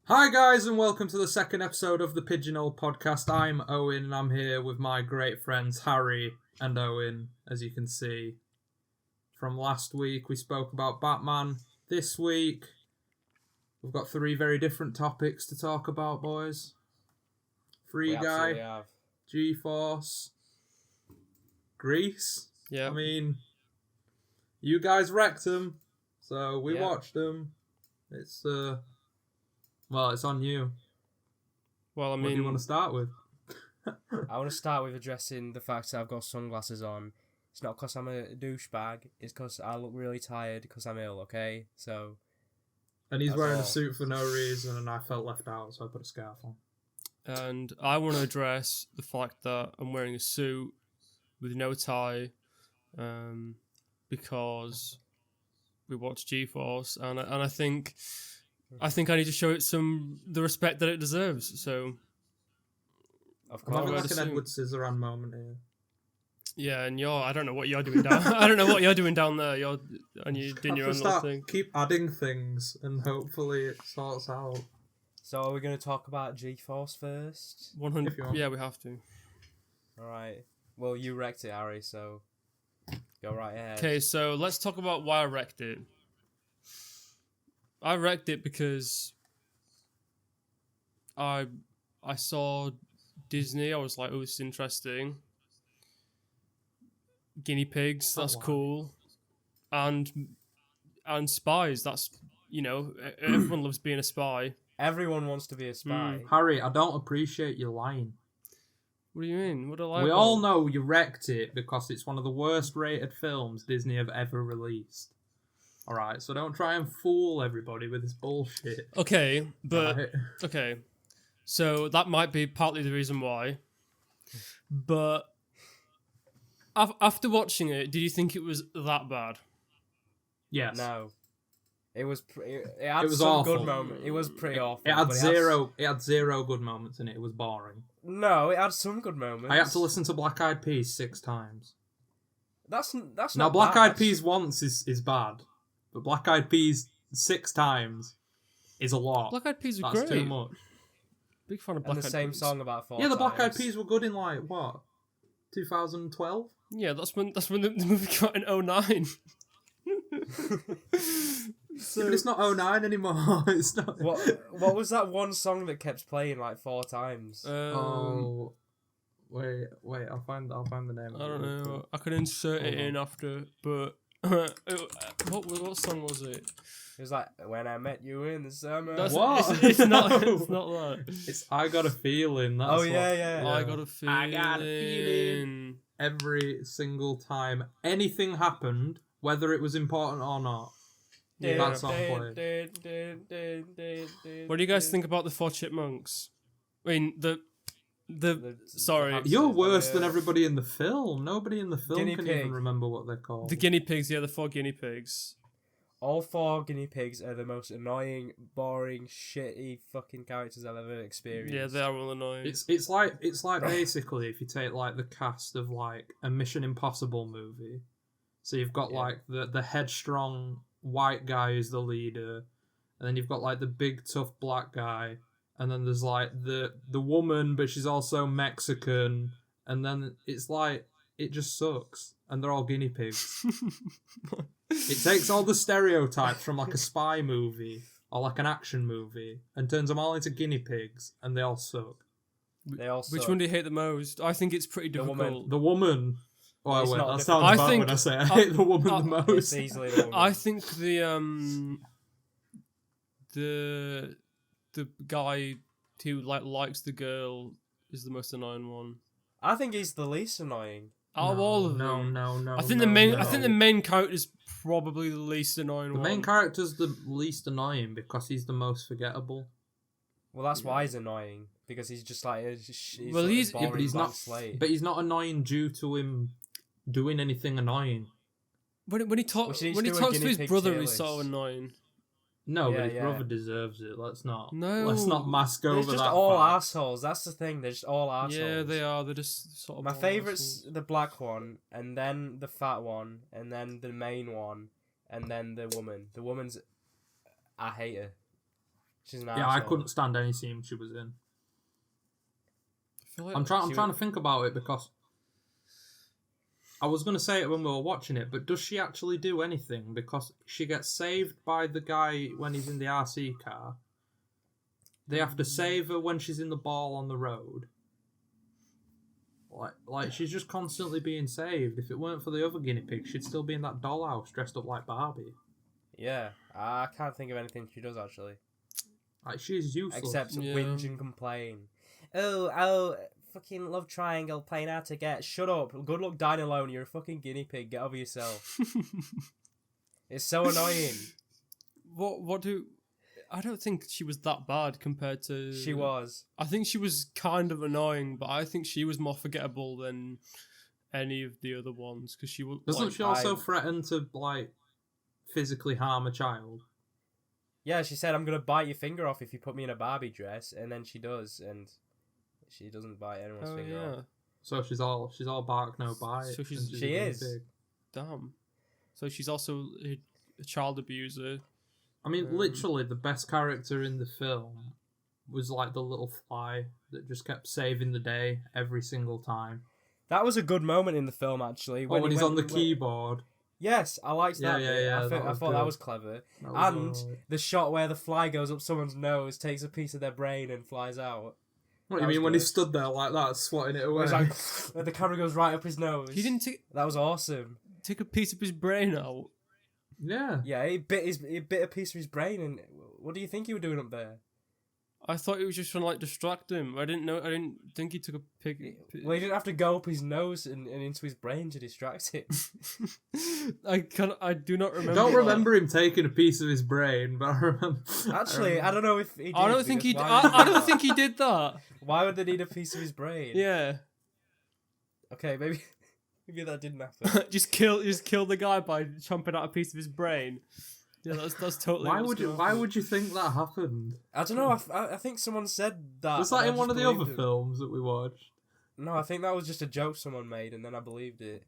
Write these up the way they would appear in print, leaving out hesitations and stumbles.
Hi guys, and welcome to the second episode of the Pigeonhole Podcast. I'm Owen, and I'm here with my great friends Harry and Owen. As you can see from last week, we spoke about Batman. This week, we've got three very different topics to talk about, boys. Free Guy, G-Force, Grease. Yeah. I mean, you guys wrecked them, so we watched them. It's Well, it's on you. Well, I mean, what do you want to start with? I want to start with addressing the fact that I've got sunglasses on. It's not because I'm a douchebag. It's because I look really tired because I'm ill, okay? So... And he's wearing all. a suit for no reason, and I felt left out, so I put a scarf on. and I want to address the fact that I'm wearing a suit with no tie, because we watched G-Force, and I think I need to show it the respect that it deserves. So, Of I'm having course. like an Edward Scissorhands moment here. yeah, and I don't know what you're doing down. I don't know what you're doing down there. You're doing your own little thing. Keep adding things, and hopefully it sorts out. So are we going to talk about G-Force first? 100. If you want. Yeah, we have to. Alright. Well, you wrecked it, Harry, so... Go right ahead. Okay, so let's talk about why I wrecked it. I wrecked it because I saw Disney. I was like, oh, this is interesting. Guinea pigs, that's cool. And spies, that's, everyone loves being a spy. Everyone wants to be a spy. Harry, I don't appreciate you lying. What do you mean? What do I lie We about? all know you wrecked it because it's one of the worst rated films Disney have ever released. Alright, so don't try and fool everybody with this bullshit. Okay, but... Right? Okay, so that might be partly the reason why. But after watching it, did you think it was that bad? Yes. No. It was... It had was some awful. good moments. It was pretty awful. It had but zero good moments in it. It was boring. No, it had some good moments. I had to listen to Black Eyed Peas 6 times. That's not Now, Black bad. Eyed Peas once is bad, but Black Eyed Peas 6 times is a lot. Black Eyed Peas are That's great. too much. Big fan of And Black the Eyed same Peas. song about 4 Yeah, the Black Eyed times. Peas were good in, like, what? 2012? Yeah, that's when the movie came out in 09. Yeah, but it's not 09 anymore. It's not. What was that one song that kept playing like 4 times? Oh, wait! I'll find the name. I don't know. I could insert it in after, but what song was it? It was like, when I met you in the summer. What? It's not. No. It's not that. It's I Got a Feeling. That's Oh, what- yeah. I got a feeling. I got a feeling. Every single time anything happened, whether it was important or not, that song played. What do you guys think about the 4 Chipmunks? I mean, sorry, You're worse than everybody in the film. Nobody in the film Guinea can pig. even remember what they're called. the guinea pigs. Yeah, the 4 guinea pigs. All 4 guinea pigs are the most annoying, boring, shitty fucking characters I've ever experienced. Yeah, they are all annoying. It's like basically if you take like the cast of like a Mission Impossible movie. So you've got like the headstrong white guy who's the leader, and then you've got like the big tough black guy, and then there's like the woman, but she's also Mexican, and then it's like it just sucks, and they're all guinea pigs. It takes all the stereotypes from like a spy movie or like an action movie and turns them all into guinea pigs, and they all suck. They all Which suck. one do you hate the most? I think it's pretty The difficult. woman. The woman. Oh, It's wait, not that difficult. sounds I bad think- when I say I hate the woman the It's most. easily the woman. I think the guy who likes the girl is the most annoying one. I think he's the least annoying. Out of all of them, No. I think the main character is probably the least annoying The one. main character's the least annoying because he's the most forgettable. Well, that's why he's annoying. Because he's just like... He's Well, like he's- a yeah, boring but he's blank not. slate. But he's not annoying due to him doing anything annoying. When he talks We should when he do a talks to guinea his pig brother, tier he's so list. annoying. No, Yeah, but his yeah. brother deserves it. Let's not No. mask They're over just that. all fact. assholes. That's the thing. They're just all assholes. Yeah, they are. They're just sort of. My all favourite's assholes. the black one, and then the fat one, and then the main one, and then the woman. The woman's... I hate her. She's an Yeah, I arsehole. couldn't stand any scene she was in. I feel like I'm trying to think about it because I was going to say it when we were watching it, but does she actually do anything? Because she gets saved by the guy when he's in the RC car. They have to save her when she's in the ball on the road. Like she's just constantly being saved. If it weren't for the other guinea pig, she'd still be in that dollhouse dressed up like Barbie. Yeah, I can't think of anything she does actually. Like, she's useless. Except whinge and complain. Oh, fucking love triangle, playing hard to get. Shut up. Good luck dying alone. You're a fucking guinea pig. Get over yourself. It's so annoying. I don't think she was that bad compared to... She was. I think she was kind of annoying, but I think she was more forgettable than any of the other ones, because she was... Doesn't she also threaten to, like, physically harm a child? Yeah, she said, I'm going to bite your finger off if you put me in a Barbie dress, and then she does, and she doesn't bite anyone's finger off. So she's all bark, no bite. So she is. Big. Damn. So she's also a child abuser. I mean, literally, the best character in the film was, like, the little fly that just kept saving the day every single time. That was a good moment in the film, actually. When he's on the keyboard. Yes, I liked that bit. Yeah, I thought that was clever. The shot where the fly goes up someone's nose, takes a piece of their brain and flies out. What do you mean when he stood there like that, swatting it away? It's like, the camera goes right up his nose. He didn't That was awesome. take a piece of his brain out. Yeah. Yeah, he bit a piece of his brain, and what do you think he was doing up there? I thought he was just trying to, like, distract him. I didn't think he took a pig. Well, he didn't have to go up his nose and into his brain to distract him. I do not remember. I don't remember him taking a piece of his brain, but I remember. Actually, I don't know if he did. I don't think he. I don't think he did that. Why would they need a piece of his brain? Yeah. Okay, maybe that didn't happen. just kill the guy by chomping out a piece of his brain. Yeah, that's totally. Why would you think that happened? I don't know. I think someone said that. Was that in one of the other films that we watched? No, I think that was just a joke someone made, and then I believed it.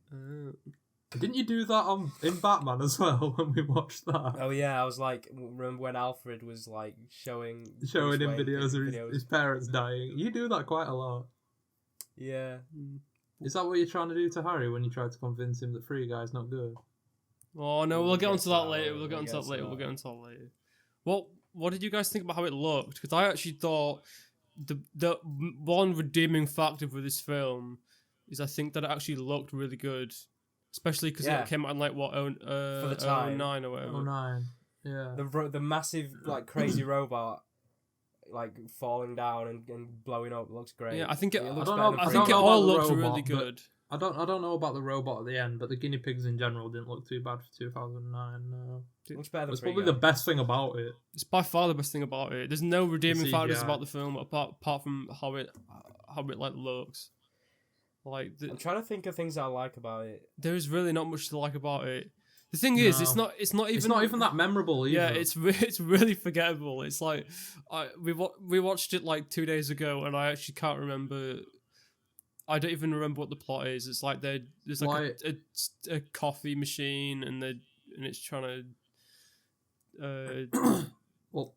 Didn't you do that in Batman as well when we watched that? Oh yeah, I was like, remember when Alfred was like showing him videos of his parents dying? You do that quite a lot. Yeah. Is that what you're trying to do to Harry when you try to convince him that Free Guy's not good? Oh no, we'll get onto that later. We'll get onto that later. What did you guys think about how it looked? Because I actually thought the one redeeming factor for this film is I think that it actually looked really good, especially because it came out in like what for the time 09 or whatever. 09, yeah. The massive like crazy robot like falling down and blowing up looks great. Yeah, I think it looks I think it all looks really good. I don't know about the robot at the end, but the guinea pigs in general didn't look too bad for 2009. No. Much better than It's probably the best thing about it. It's by far the best thing about it. There's no redeeming factors about the film apart from how it like looks. Like I'm trying to think of things I like about it. There is really not much to like about it. The thing is, it's not even that memorable either. Yeah, it's really forgettable. It's like we watched it like 2 days ago, and I actually can't remember. I don't even remember what the plot is. It's like there's like a coffee machine, and it's trying to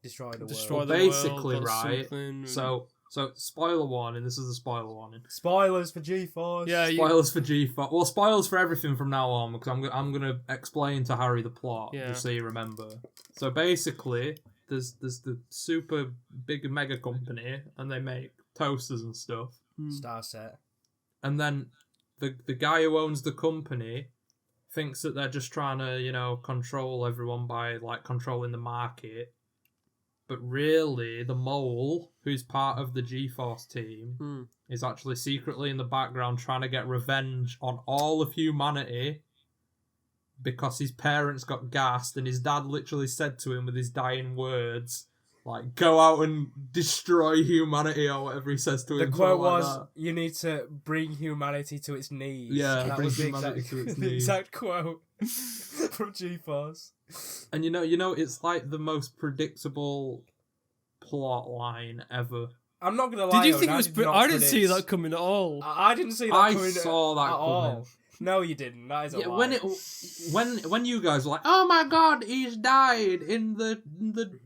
destroy the world. Basically, right? So spoiler warning. This is a spoiler warning. Spoilers for G-Force. Yeah, spoilers for G-Force. Well, spoilers for everything from now on, because I'm gonna explain to Harry the plot just so you remember. So basically, there's the super big mega company, and they make toasters and stuff. Starset. And then the guy who owns the company thinks that they're just trying to, control everyone by, like, controlling the market. But really, the mole, who's part of the G-Force team, is actually secretly in the background trying to get revenge on all of humanity because his parents got gassed and his dad literally said to him with his dying words, like, go out and destroy humanity or whatever he says to him. The quote was, you need to bring humanity to its knees. Yeah, that bring was humanity to its the knees. exact quote from G-Force. And it's like the most predictable plot line ever. I'm not gonna lie. Did you think it was? I didn't see that coming at all. I didn't see that coming I saw that at coming. all. No, you didn't. That is a lie. When you guys were like, oh my god, he's died in the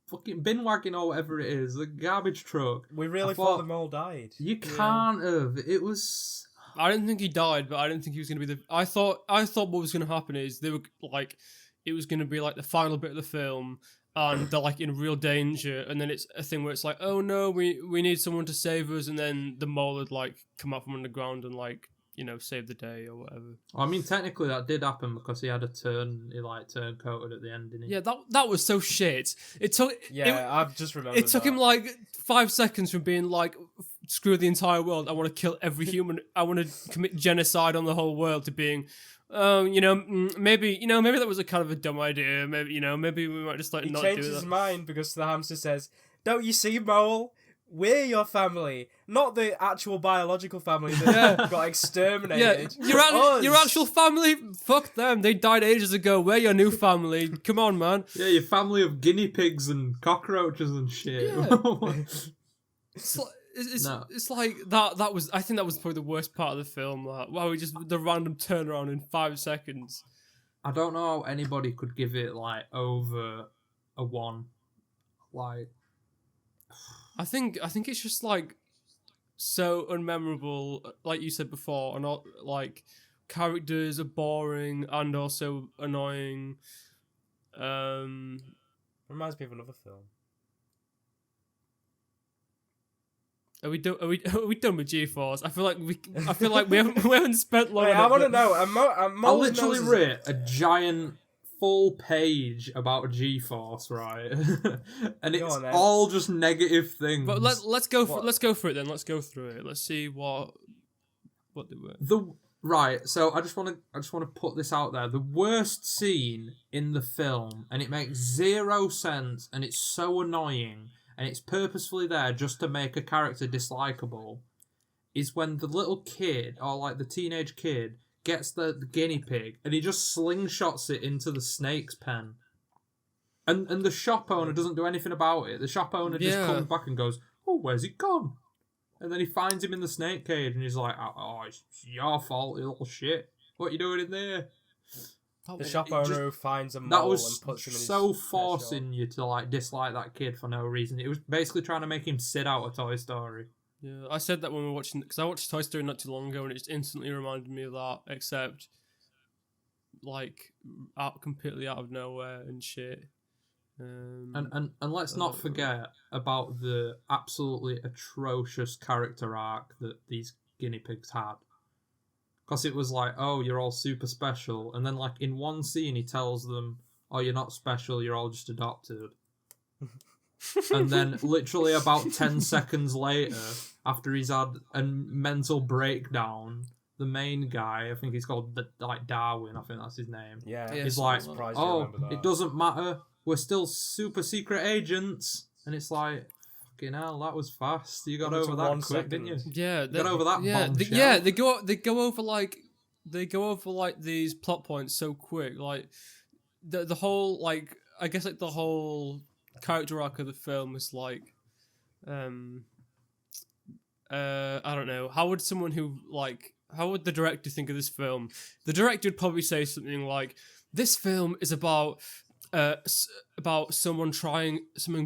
fucking bin wagon or whatever it is, the garbage truck. We really thought the mole died. You can't have. It was. I didn't think he died, but I didn't think he was going to be the. I thought what was going to happen is they were like, it was going to be like the final bit of the film, and they're like in real danger, and then it's a thing where it's like, oh no, we need someone to save us, and then the mole would like come up from underground and like, you know, save the day or whatever. I mean, technically that did happen because he had a turn. He like turncoated at the end, didn't he? Yeah, that was so shit. It took. Yeah, I've just remembered. It took him like 5 seconds from being like, screw the entire world. I want to kill every human. I want to commit genocide on the whole world, to being, maybe that was a kind of a dumb idea. Maybe we might just like not do that. He changes his mind because the hamster says, "Don't you see, Mole? We're your family, not the actual biological family that got exterminated. Yeah, your actual family. Fuck them. They died ages ago. We're your new family. Come on, man. Yeah, your family of guinea pigs and cockroaches and shit." Yeah. It's like that was. I think that was probably the worst part of the film. Wow, we just the random turnaround in 5 seconds. I don't know how anybody could give it like over a 1. Like, I think it's just like so unmemorable, like you said before, and all, like characters are boring and also annoying. Reminds me of another film. Are we done with G-Force? I feel like we haven't spent long. Wait, I want to know. I literally wrote a giant full page about G-Force, right? And it's all just negative things. But let's go for it then. Let's go through it. Let's see what they were. Right, so I just want to put this out there. The worst scene in the film, and it makes zero sense, and it's so annoying, and it's purposefully there just to make a character dislikable, is when the little kid, or like the teenage kid, gets the guinea pig, and he just slingshots it into the snake's pen. And the shop owner doesn't do anything about it. The shop owner just comes back and goes, "Oh, where's he gone?" And then he finds him in the snake cage, and he's like, "Oh, it's your fault, you little shit. What are you doing in there?" The shop owner who finds a mole and puts him in his so forcing you to like dislike that kid for no reason. It was basically trying to make him sit out a Toy Story. Yeah, I said that when we were watching, because I watched Toy Story not too long ago, and it just instantly reminded me of that, except like completely out of nowhere and shit. And let's not forget about the absolutely atrocious character arc that these guinea pigs had. Because it was like, oh, you're all super special. And then, like, in one scene, he tells them, oh, you're not special, you're all just adopted. And then, literally about 10 seconds later, after he's had a mental breakdown, the main guy, I think he's called, Darwin, I think that's his name. Yeah. He's like, oh, it doesn't matter, we're still super secret agents. And it's like, fucking hell, that was fast. You got over that quick, didn't you? Yeah, got over that bombshell. They go over like these plot points so quick. Like the whole, like, I guess like the whole character arc of the film is like, I don't know. How would the director think of this film? The director would probably say something like, this film is about someone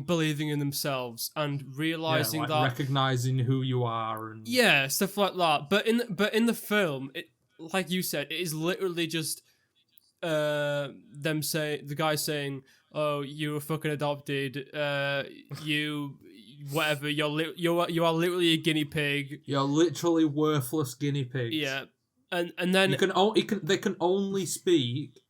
believing in themselves and realizing that recognizing who you are and stuff like that. But in the film, it, like you said, it is literally just the guy saying, "Oh, you were fucking adopted. You whatever. You are literally a guinea pig. You're literally worthless guinea pigs." Yeah, and then they can only speak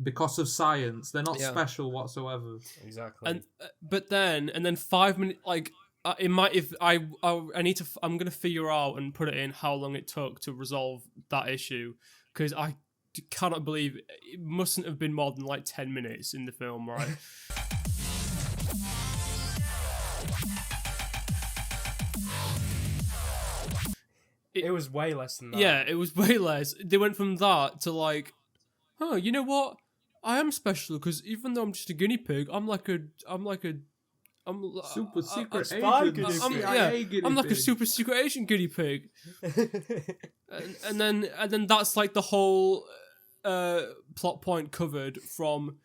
because of science. They're not special whatsoever. Exactly. And but then 5 minutes, like it might, if I'm gonna figure out and put it in how long it took to resolve that issue, because I cannot believe it mustn't have been more than like 10 minutes in the film, right? It was way less than that. Yeah, it was way less. They went from that to like, oh, you know what? I am special because even though I'm just a guinea pig, I'm like a super secret agent. I'm like a super secret agent guinea pig. and then that's like the whole plot point covered from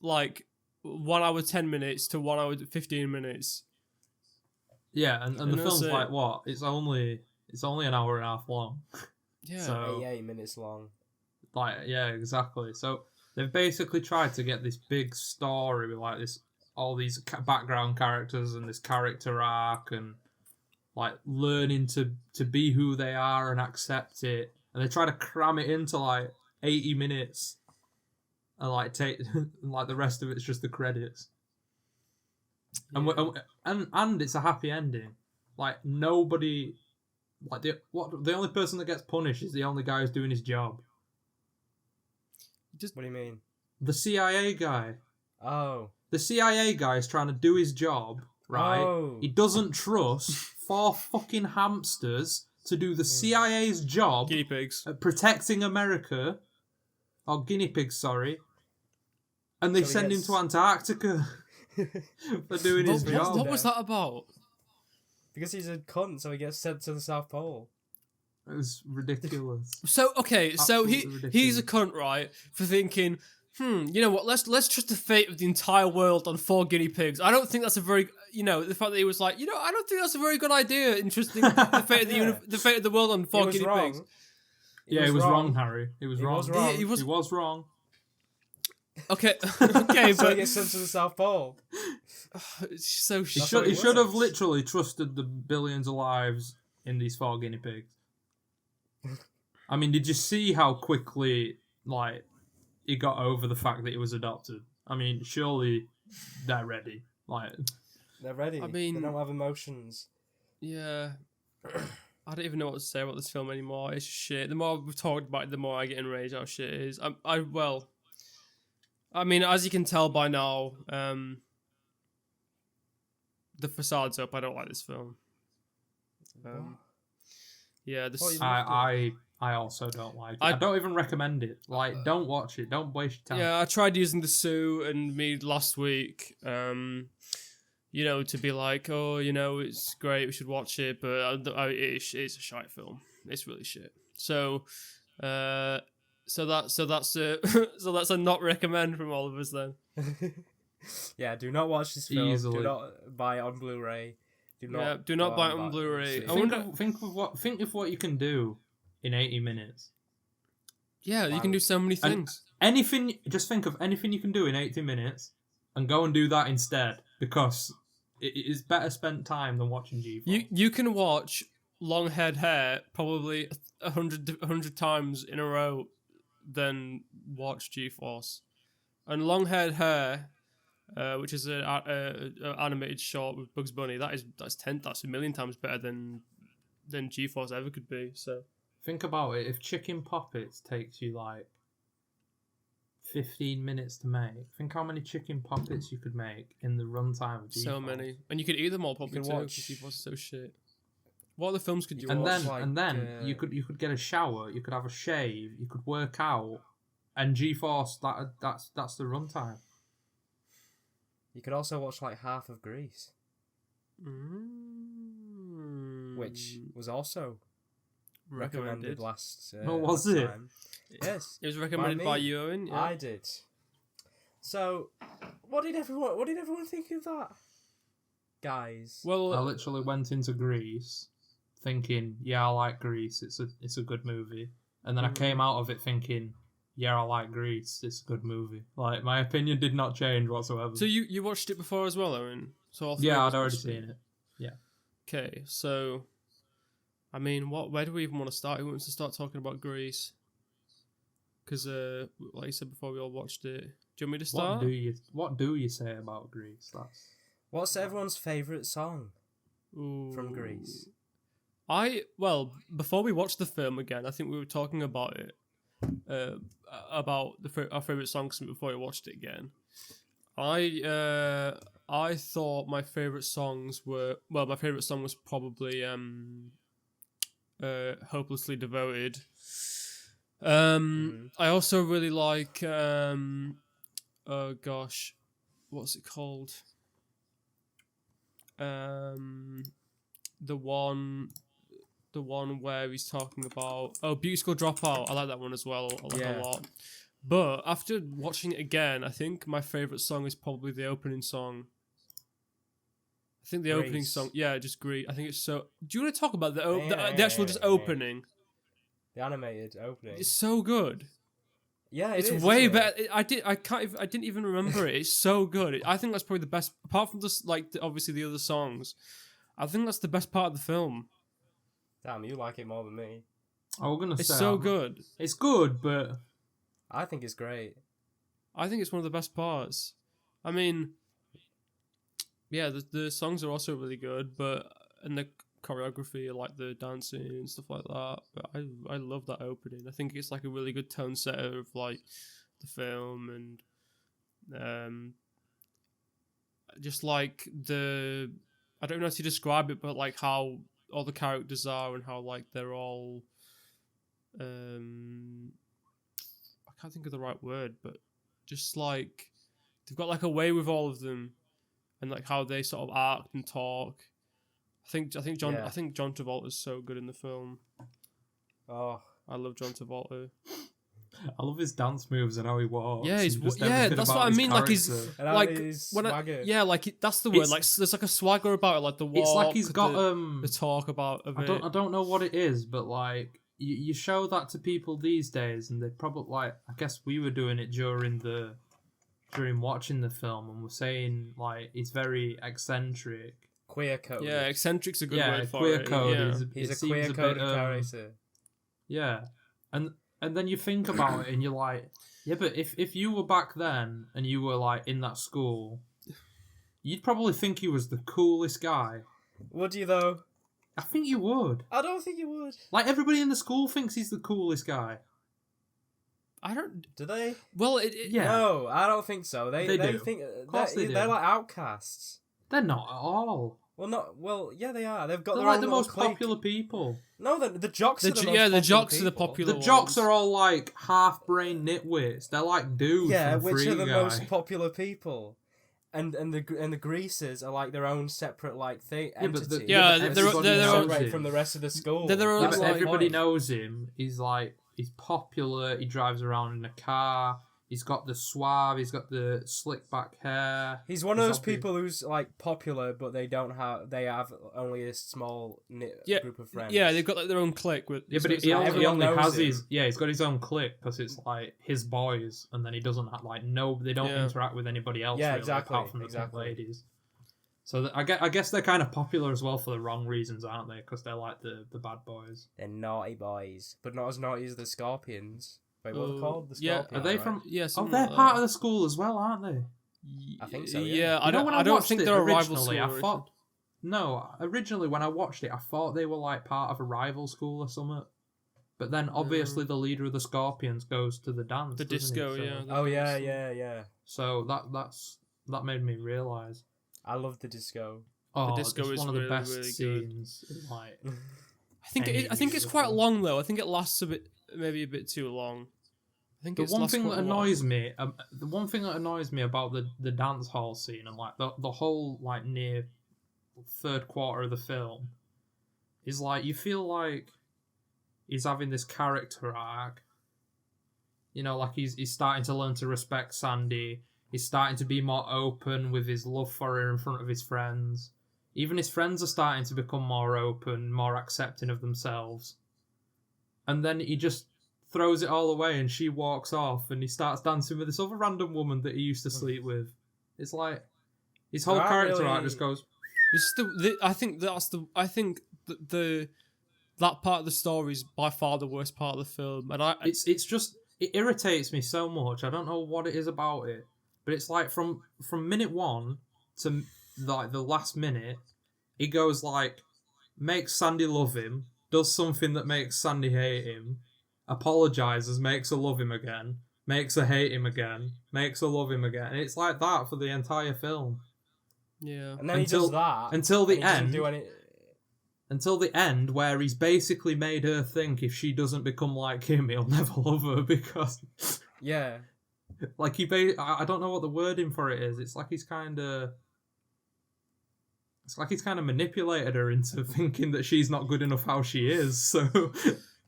like 1 hour 10 minutes to 1 hour 15 minutes. Yeah, and the film's also- like what? It's only an hour and a half long. Yeah. So 88 minutes long. like yeah, exactly. So they've basically tried to get this big story with like this, all these background characters and this character arc and like learning to be who they are and accept it, and they try to cram it into like 80 minutes, and like take like the rest of it's just the credits. Yeah. And it's a happy ending. Like nobody, like the only person that gets punished is the only guy who's doing his job. What do you mean? The CIA guy. Oh. The CIA guy is trying to do his job, right? Oh. He doesn't trust 4 fucking hamsters to do the CIA's job Guinea pigs. at protecting America. Or guinea pigs, sorry. And they So he send him gets- to Antarctica for doing his job. What was that about? Because he's a cunt, so he gets sent to the South Pole. It was ridiculous. So okay, so Absolutely he's a ridiculous. cunt, right? For thinking, you know what? Let's trust the fate of the entire world on 4 guinea pigs. I don't think that's a very, the fact that he was like, I don't think that's a very good idea. Entrusting the fate of the fate of the world on 4 He was guinea wrong. pigs. Yeah, he was wrong, Harry. He was He wrong. was wrong. Yeah, he was- He was wrong. Okay, okay, So he but gets sent to the South Pole. it's so He That's should what he it should have was. literally trusted the billions of lives in these 4 guinea pigs. I mean, did you see how quickly like he got over the fact that he was adopted? I mean, surely they're ready. Like, They're ready. I mean- they don't have emotions. yeah. I don't even know what to say about this film anymore. It's shit. The more we've talked about it, the more I get enraged how shit it is. I mean, as you can tell by now, the facade's up. I don't like this film. Yeah, this. What you- I also don't like it. I don't even recommend it. Like, don't watch it. Don't waste your time. Yeah, I tried using the Sue and me last week, to be like, oh, it's great, we should watch it, but it's a shite film. It's really shit. So that's a not recommend from all of us then. Yeah, do not watch this film. Easily. Do not buy it on Blu-ray. Do not go buy out it on and Blu-ray. see I it. wonder- Think of what you can do in 80 minutes. Yeah, you can do so many And- things. Just think of anything you can do in 80 minutes and go and do that instead, because it is better spent time than watching G4. You can watch long-haired hair probably 100 times in a row than watch G-Force. And long-haired hair, which is an animated short with Bugs Bunny, that's a million times better than G-Force ever could be. So Think about it. If Chicken Poppets takes you like 15 minutes to make, think how many Chicken Poppets you could make in the runtime of G4. so many, and you could eat them all probably could too. watch- G-Force is so shit. What other films could you And watch? then you could get a shower, you could have a shave, you could work out, and G-Force that's the runtime. You could also watch like half of Grease, Mm. which was also recommended last. Oh, was last it? time. Yes, It was recommended by me. you, Owen. Yeah. I did. So, what did everyone think of that, guys? I Well, literally went into Grease thinking, yeah, I like Grease, it's a good movie. And then I came out of it thinking, yeah, I like Grease, it's a good movie. Like, my opinion did not change whatsoever. so you watched it before as well, Owen? So all three Yeah, of I'd us already watched seen it. Okay, so I mean, where do we even want to start? Who wants to start talking about Grease? Because, like you said before, we all watched it. Do you want me to start? What do you say about Grease? What's everyone's favourite song Ooh. from Grease? Before we watched the film again, I think we were talking about it, about our favorite songs before we watched it again. I thought my favorite songs were my favorite song was probably "Hopelessly Devoted." I also really like oh gosh, what's it called? The one where he's talking about Beauty School Dropout. I like that one as well a lot. But after watching it again, I think my favourite song is probably the opening song. I think the opening Grace. song, yeah, just great. I think it's so. Do you want to talk about the actual just Yeah. opening? The animated opening. It's so good. Yeah, It's is, way isn't it? better. I didn't even remember it. It's so good. I think that's probably the best. Apart from just obviously the other songs, I think that's the best part of the film. Damn, you like it more than me. I was gonna It's say so good. It's good, but I think it's great. I think it's one of the best parts. I mean, yeah, the songs are also really good, and the choreography, like the dancing and stuff like that. But I love that opening. I think it's like a really good tone setter of like the film, and just like I don't know how to describe it, but like how all the characters are and how like they're all I can't think of the right word, but just like they've got like a way with all of them, and like how they sort of act and talk. I think John Travolta's so good in the film. Oh, I love John Travolta. I love his dance moves and how he walks. Yeah, and just everything that's about what I his mean. Like he's character. and like his when swagger. that's the word. It's- Like there's like a swagger about it, like the walk. It's like he's got the talk about. I don't know what it is, but like you show that to people these days, and they probably like. I guess we were doing it during watching the film, and we're saying like he's very eccentric. Queer coded. Yeah, eccentric's a good Yeah, word for queer it. code Yeah. is- He's it a seems queer bit, coded character. Yeah, and then you think about it, and you're like, yeah, but if you were back then and you were like in that school, you'd probably think he was the coolest guy. Would you though? I think you would. I don't think you would. Like everybody in the school thinks he's the coolest guy. I don't. Do they? Well, Yeah. No, I don't think so. They do. think course they do. they're like outcasts. They're not at all. Well, yeah, they are. They've got They're their like own the little most clique. popular people. No, the jocks are the most yeah, the popular jocks are the people. popular. The jocks ones. are all like half-brain nitwits. They're like dudes Yeah, from which Free are the Guy. most popular people. And the greasers are like their own separate like thing. Yeah, but entity. Yeah, but they're everybody their own- knows separate him. from the rest of the school. They're their own- Yeah, That's but the everybody point. knows him. He's popular. He drives around in a car. He's got the suave. He's got the slick back hair. He's one of those obvious. people who's like popular, but they have only a small group of friends. Yeah, they've got like their own clique with. Yeah, but so it's he like- only everyone has knows him. he's got his own clique because it's like his boys, and then he doesn't have they don't Yeah. interact with anybody else. Yeah, really, exactly, apart from the pink exactly. ladies. So I guess they're kind of popular as well for the wrong reasons, aren't they? Because they're like the bad boys. They're naughty boys, but not as naughty as the Scorpions. Wait, what are they Oh, called? The yeah, Scorpions. Are they right? from? Yeah, Oh, something they're like part that. of the school as well, aren't they? I think so, yeah. Yeah, I You know, don't. when I don't watched think it they're a rival originally, school. I thought. No, originally when I watched it, I thought they were like part of a rival school or something. But then obviously the leader of the Scorpions goes to the dance. The doesn't he? disco, So- yeah. Oh yeah, yeah. So that made me realise. I love the disco. Oh, disco it's is one of the really, best really good. scenes. Like, I think it's quite long though. I think it lasts maybe a bit too long. I think the it's one lasts thing quite that a while. annoys me about the dance hall scene and like the whole like near third quarter of the film is like you feel like he's having this character arc. You know, like he's starting to learn to respect Sandy. He's starting to be more open with his love for her in front of his friends. Even his friends are starting to become more open, more accepting of themselves. And then he just throws it all away and she walks off and he starts dancing with this other random woman that he used to sleep with. It's like his whole Not character really- arc just goes. This is I think that part of the story is by far the worst part of the film, and It's just it irritates me so much. I don't know what it is about it, but it's like from minute one to like the last minute, he goes like makes Sandy love him, does something that makes Sandy hate him, apologizes, makes her love him again, makes her hate him again, makes her love him again. And it's like that for the entire film. yeah. And then he does that until the and he doesn't end. do any... Until the end, where he's basically made her think if she doesn't become like him, he'll never love her because, Yeah. like I don't know what the wording for it is. It's like he's kind of manipulated her into thinking that she's not good enough how she is. So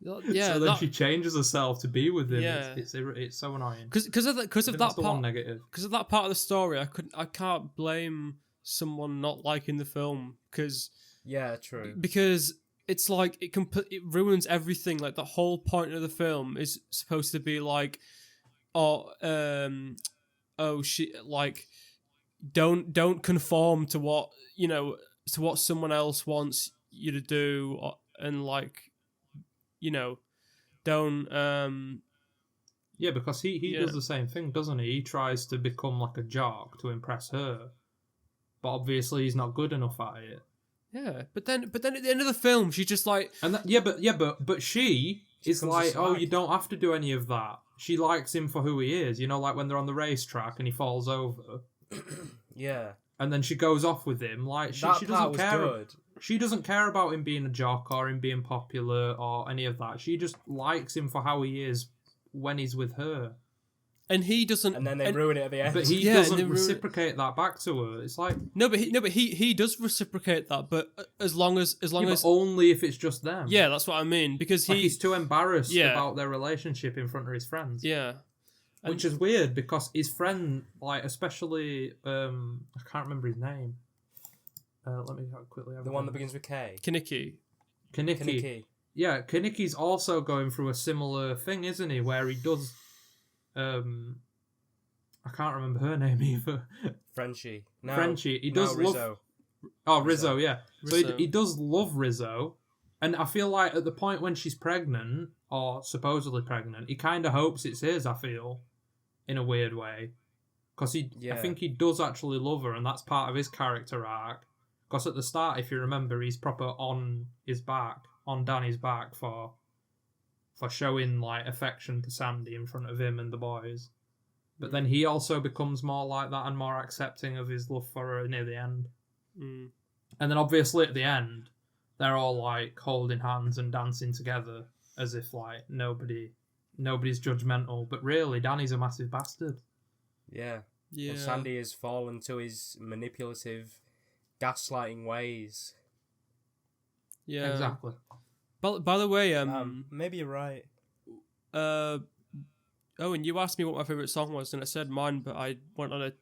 Yeah, so then she changes herself to be with him. Yeah. It's so annoying. Because of that That's the one part. negative. Because of that part of the story, I can't blame someone not liking the film because true. because it's like it ruins everything. Like the whole point of the film is supposed to be like, she like don't conform to what to what someone else wants you to do, and like don't Yeah, because he does the same thing, doesn't he? He tries to become like a jock to impress her, but obviously he's not good enough at it. Yeah, but then at the end of the film, she's just like, but she is like, oh, you don't have to do any of that. She likes him for who he is, like when they're on the racetrack and he falls over. Yeah. And then she goes off with him. Like she doesn't care. Good. She doesn't care about him being a jock or him being popular or any of that. She just likes him for how he is when he's with her. And he doesn't. And then they ruin it at the end. But he doesn't reciprocate that back to her. It's like but he does reciprocate that. But as long as only if it's just them. Yeah, that's what I mean. Because he's too embarrassed about their relationship in front of his friends. Yeah. Which is weird because his friend, like especially, I can't remember his name. Let me quickly. The one that begins with K. Kaneki. Yeah, Kaneki's also going through a similar thing, isn't he? Where he does. I can't remember her name either. Frenchie. He does love. Rizzo. Oh, Rizzo, yeah. Rizzo. So he does love Rizzo, and I feel like at the point when she's pregnant or supposedly pregnant, he kind of hopes it's his. I feel, in a weird way, because I think he does actually love her, and that's part of his character arc. Because at the start, if you remember, he's proper on Danny's back for showing like affection to Sandy in front of him and the boys. But then he also becomes more like that and more accepting of his love for her near the end. Mm. And then obviously at the end, they're all like holding hands and dancing together as if like nobody's judgmental. But really, Danny's a massive bastard. Yeah. Well, Sandy has fallen to his manipulative, gaslighting ways. Yeah. Exactly. But by the way, maybe you're right. Owen, you asked me what my favourite song was, and I said mine, but I went on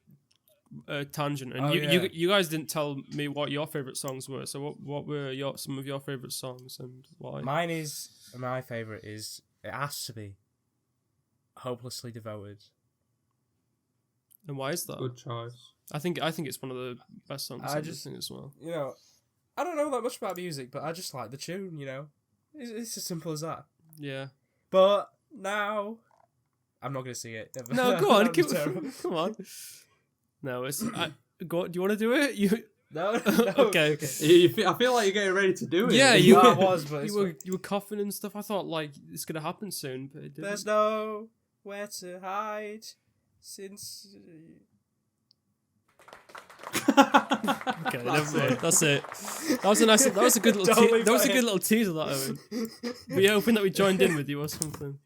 a tangent, and you guys didn't tell me what your favourite songs were. So what were some of your favourite songs and why? My favourite is, it has to be, Hopelessly Devoted. And why is that? Good choice. I think it's one of the best songs I've seen as well. I don't know that much about music, but I just like the tune. It's as simple as that. Yeah. But now, I'm not going to sing it. No, go on. Come on. No, it's... do you want to do it? No. Okay. I feel like you're getting ready to do it. Yeah, I was, but you were coughing and stuff. I thought, like, it's going to happen soon, but it didn't. There's nowhere to hide since... Okay, never mind. That's it. That was a good little teaser, that, Owen. Were you hoping that we joined in with you or something?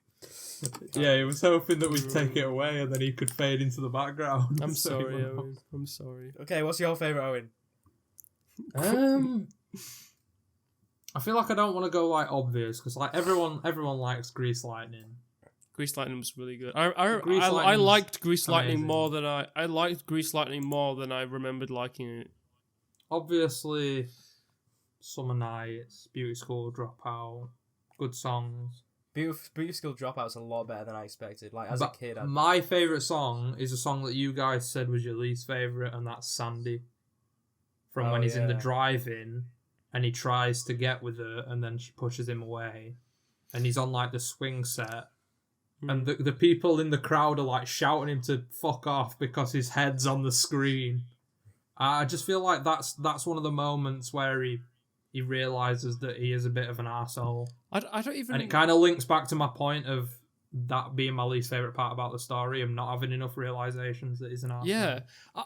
Yeah, he was hoping that we'd take it away and then he could fade into the background. I'm sorry, Owen. I'm sorry. Okay, what's your favourite, Owen? I feel like I don't want to go like obvious because like everyone likes Grease Lightning. Grease Lightning was really good. I liked Grease Lightning more than I liked Grease Lightning more than I remembered liking it. Obviously, Summer Nights, Beauty School Dropout, good songs. Beauty School Dropout's a lot better than I expected. Like as a kid, my favourite song is a song that you guys said was your least favourite, and that's Sandy. From when he's in the drive-in and he tries to get with her, and then she pushes him away, and he's on like the swing set. And the people in the crowd are like shouting him to fuck off because his head's on the screen. I just feel like that's one of the moments where he realises that he is a bit of an arsehole. I don't even... And it kind of links back to my point of that being my least favourite part about the story, of not having enough realisations that he's an arsehole. Yeah.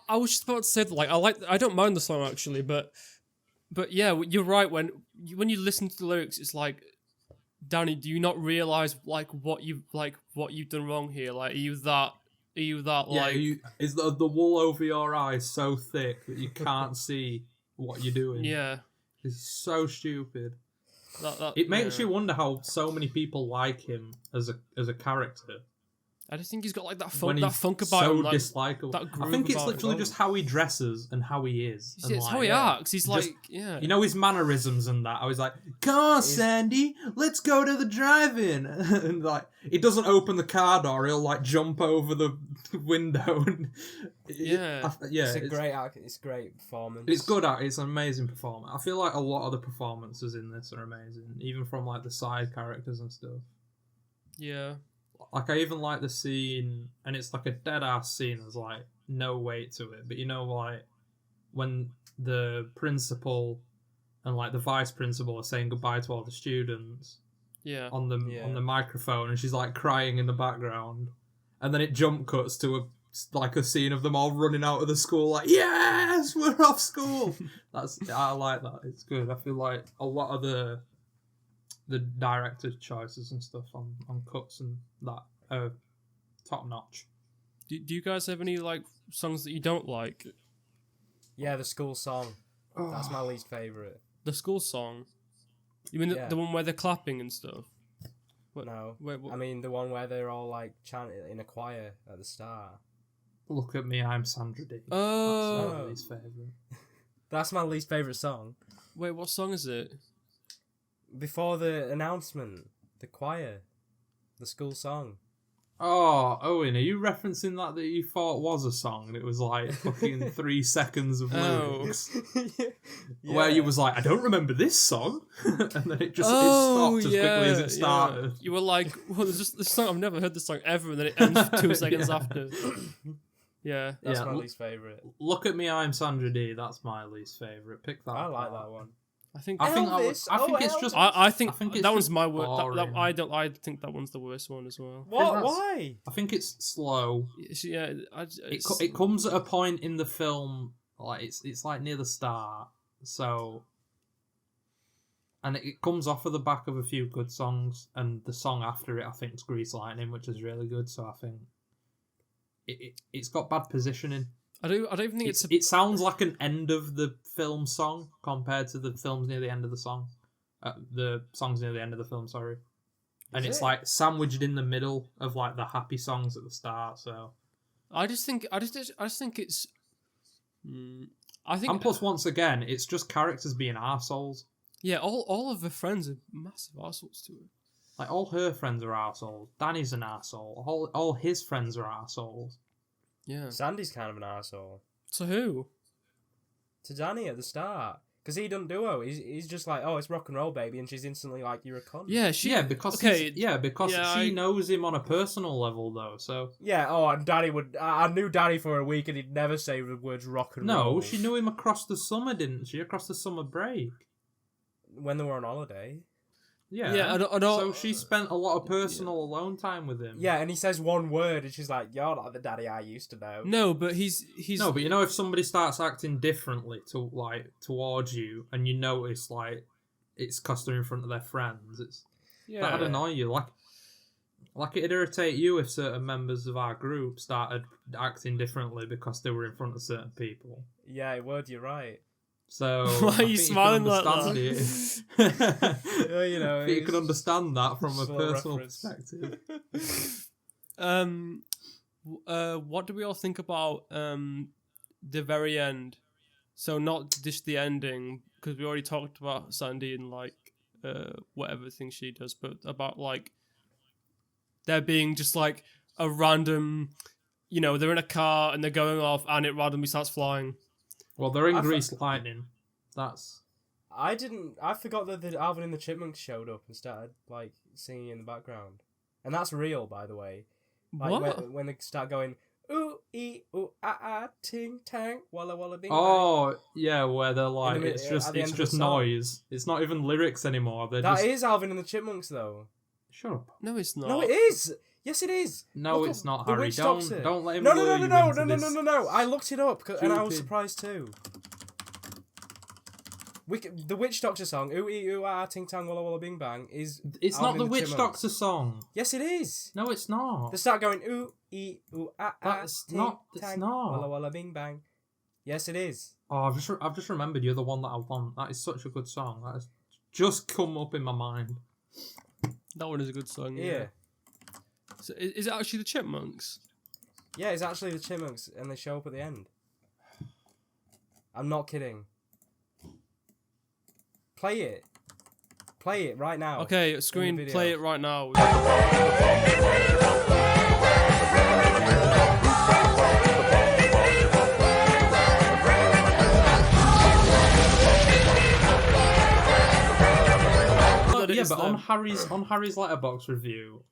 I was just about to say that, like, I don't mind the song actually, but yeah, you're right. When you listen to the lyrics, it's like, Danny, do you not realise like what you've done wrong here? Like, are you that like? Yeah, is the wool over your eyes so thick that you can't see what you're doing? Yeah, It's so stupid. It makes you wonder how so many people like him as a character. I just think he's got like that When funk he's about so him. Like, dislikable. that groove I think it's about literally him. just how he dresses and how he is. Yeah, it's how he yeah. acts. He's Just- like, yeah. You know his mannerisms and that. I was like, "Come on, Sandy, let's go to the drive-in." And like, he doesn't open the car door. He'll like jump over the window. And Yeah. It's a great act. It's a great performance. It's good. It's an amazing performance. I feel like a lot of the performances in this are amazing, even from like the side characters and stuff. Yeah. Like I even like the scene, and it's like a dead ass scene. There's like no weight to it, but you know, like when the principal and like the vice principal are saying goodbye to all the students Yeah. on the microphone, and she's like crying in the background, and then it jump cuts to a scene of them all running out of the school, like, yes, we're off school. I like that. It's good. I feel like a lot of the director's choices and stuff on cuts and that are top notch. Do you guys have any like songs that you don't like? Yeah, the school song. That's my least favourite. The school song? You mean the one where they're clapping and stuff? What? No. Wait, what? I mean the one where they're all like chanting in a choir at the start. Look at me, I'm Sandra D. Oh. That's my least favourite. That's my least favourite song. Wait, what song is it? Before the announcement, the choir, the school song. Oh, Owen, are you referencing that you thought was a song and it was like fucking 3 seconds of lyrics? Yeah. Where you was like, I don't remember this song. And then it stopped as quickly as it started. Yeah. You were like, well, there's just this song, I've never heard this song ever, and then it ends 2 seconds after. Yeah. That's my least favourite. Look at me, I'm Sandra D. That's my least favourite. Pick that. I like that one. I think it's just. I think it's that one's just my worst. boring. I think that one's the worst one as well. What? Why? I think it's slow. Yeah, It comes at a point in the film, like it's like near the start, so, and it comes off of the back of a few good songs, and the song after it I think is Grease Lightning, which is really good. So I think it's got bad positioning. I don't even think it sounds like an end of the film song compared to the films near the end of the song. The songs near the end of the film, sorry. And it's like sandwiched in the middle of like the happy songs at the start. So I just think it's. I think. And plus, once again, it's just characters being arseholes. Yeah, all of her friends are massive arseholes to her. Like all her friends are arseholes. Danny's an arsehole. All his friends are arseholes. Yeah. Sandy's kind of an arsehole. To who? To Danny at the start. Because he doesn't do it. He's just like, oh, it's rock and roll, baby. And she's instantly like, you're a cunt. Yeah, because okay, she knows him on a personal level, though, so... Yeah, and Danny would... I knew Danny for a week and he'd never say the words rock and roll. No, she knew him across the summer, didn't she? Across the summer break. When they were on holiday. Yeah, I know. So she spent a lot of personal alone time with him. Yeah, and he says one word and she's like, you're not the daddy I used to know. No, but he's... No, but you know, if somebody starts acting differently towards you, and you notice, like, it's because they're in front of their friends, that'd annoy you. Like it'd irritate you if certain members of our group started acting differently because they were in front of certain people. Yeah, it would, you're right. So why are you smiling like that? Well, you know, you can understand that from a personal reference. perspective. What do we all think about the very end? So not just the ending, because we already talked about Sandy and like whatever thing she does, but about like there being just like a random, you know, they're in a car and they're going off and it randomly starts flying. Well, they're in Grease Lightning. I forgot that the Alvin and the Chipmunks showed up and started like singing in the background, and that's real, by the way. Like What? when they start going ooh ee ooh ah ah ting tang walla walla bing. Oh, yeah, where they're like, In the it's mid- at the end just of the song. noise. It's not even lyrics anymore. They're That just... is Alvin and the Chipmunks, though. Shut up. No, it's not. No, it is. Yes, it is. No, Look it's up not, the Harry. Witch Doctor. Don't let him No. lure you into this. No. I looked it up and I was Stupid. surprised too. The Witch Doctor song, ooh ee ooh ah ting tang walla walla bing bang, is. It's Alvin not the and Witch Chipmunks. Doctor song. Yes, it is. No, it's not. They start going ooh ee ooh ah ah That's ting not- it's tang not. walla walla bing bang. Yes, it is. Oh, I've just remembered you're the one that I want. That is such a good song. That is just come up in my mind. That one is a good song. Yeah. So is it actually the Chipmunks? Yeah, it's actually the Chipmunks, and they show up at the end. I'm not kidding. Play it. Play it right now. Okay, screen, video. play it right now. Yeah, but on Harry's Letterboxd review,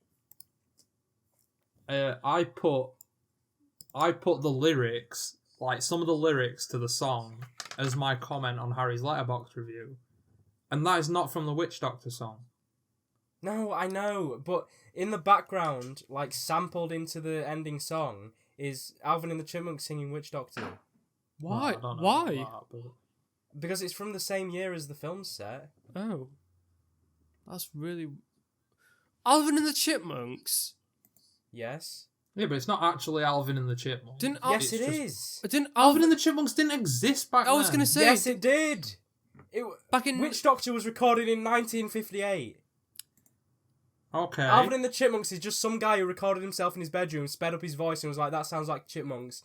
I put the lyrics, like some of the lyrics to the song, as my comment on Harry's Letterboxd review, and that is not from the Witch Doctor song. No, I know, but in the background, like sampled into the ending song, is Alvin and the Chipmunks singing Witch Doctor. Why? Well, I don't know Why? about that, but... Because it's from the same year as the film set. Oh. That's really... Alvin and the Chipmunks? Yes. Yeah, but it's not actually Alvin and the Chipmunks. Yes, it is. Didn't Alvin and the Chipmunks didn't exist back then. I was going to say... Yes, it did. Back in... Witch Doctor was recorded in 1958. Okay. Alvin and the Chipmunks is just some guy who recorded himself in his bedroom, sped up his voice, and was like, that sounds like Chipmunks.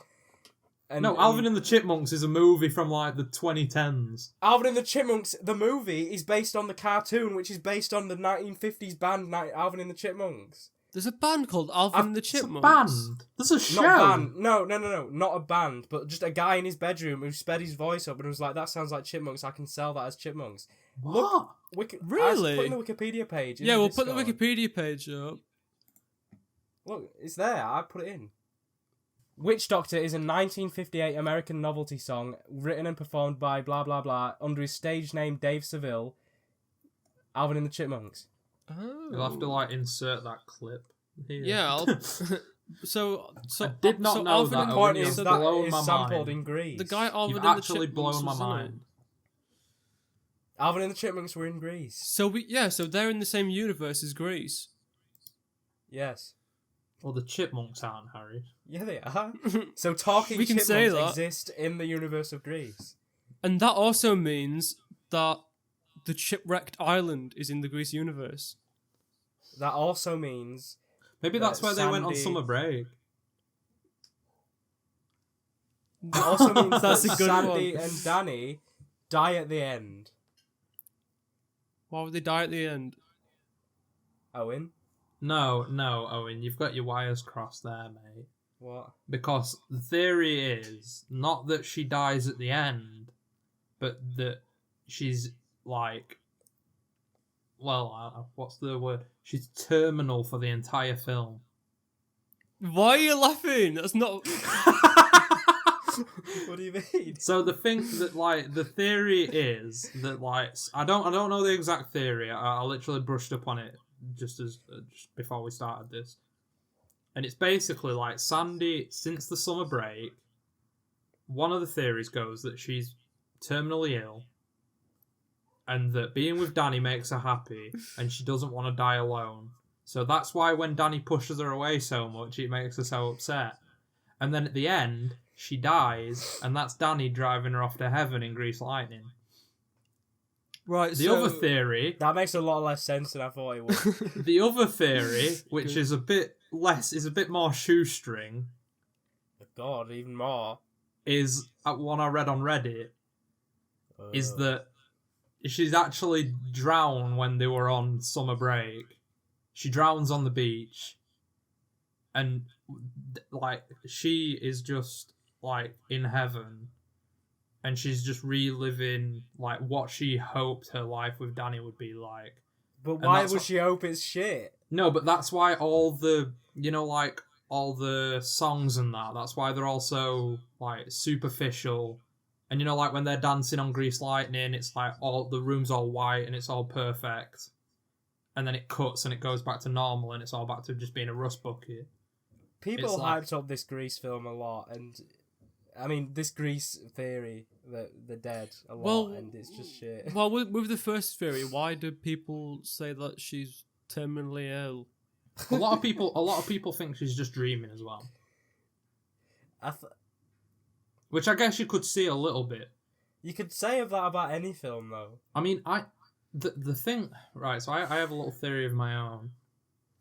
No, Alvin and the Chipmunks is a movie from like the 2010s. Alvin and the Chipmunks, the movie, is based on the cartoon, which is based on the 1950s band Alvin and the Chipmunks. There's a band called Alvin and the Chipmunks. Band? There's a show. Not a band. No, not a band, but just a guy in his bedroom who sped his voice up and was like, that sounds like Chipmunks, I can sell that as Chipmunks. What? Really? Put in the Wikipedia page. Yeah, we'll put the Wikipedia page up. Look, it's there. I put it in. Witch Doctor is a 1958 American novelty song written and performed by blah blah blah under his stage name Dave Seville, Alvin and the Chipmunks. Oh. You'll have to like insert that clip here. Yeah, I'll... so I did not know Alvin that. and The point You've is that blown is my sampled mind. in Greece. The guy Alvin You've and the actually Chipmunks blown my was in it. mind. Alvin and the Chipmunks were in Greece. So so they're in the same universe as Greece. Yes. Well, the Chipmunks aren't, Harry. Yeah, they are. So talking We can chipmunks say that. exist in the universe of Greece. And that also means that the shipwrecked island is in the Greece universe. That also means Maybe that's where they went on Sandy- summer break. that also means That's that a good Sandy one. and Danny die at the end. Why would they die at the end? Owen, No, Owen, you've got your wires crossed there, mate. what? Because the theory is not that she dies at the end, but that she's like, well, what's the word? She's terminal for the entire film. Why are you laughing? That's not... What do you mean? So the thing that like the theory is that like I don't know the exact theory. I literally brushed up on it just before we started this, and it's basically like Sandy since the summer break. One of the theories goes that she's terminally ill, and that being with Danny makes her happy, and she doesn't want to die alone. So that's why when Danny pushes her away so much, it makes her so upset. And then at the end, she dies, and that's Danny driving her off to heaven in Grease Lightning. Right, The other theory... That makes a lot less sense than I thought it would. The other theory, which is a bit more shoestring, God, even more. is one I read on Reddit, is that she's actually drowned when they were on summer break. She drowns on the beach, and like she is just like in heaven, and she's just reliving like what she hoped her life with Danny would be like. But And why that's would what- she hope it's shit? No, but that's why all the like all the songs and that's why they're all so like superficial. And like when they're dancing on Grease Lightning, it's like all the room's all white and it's all perfect. And then it cuts and it goes back to normal and it's all back to just being a rust bucket. People It's like- hyped up this Grease film a lot, and I mean this Grease theory that they're dead a lot, Well, and it's just shit. Well, with the first theory, why do people say that she's terminally ill? A lot of people think she's just dreaming as well. Which I guess you could see a little bit. You could say of that about any film, though. I mean, the thing, right? So I have a little theory of my own.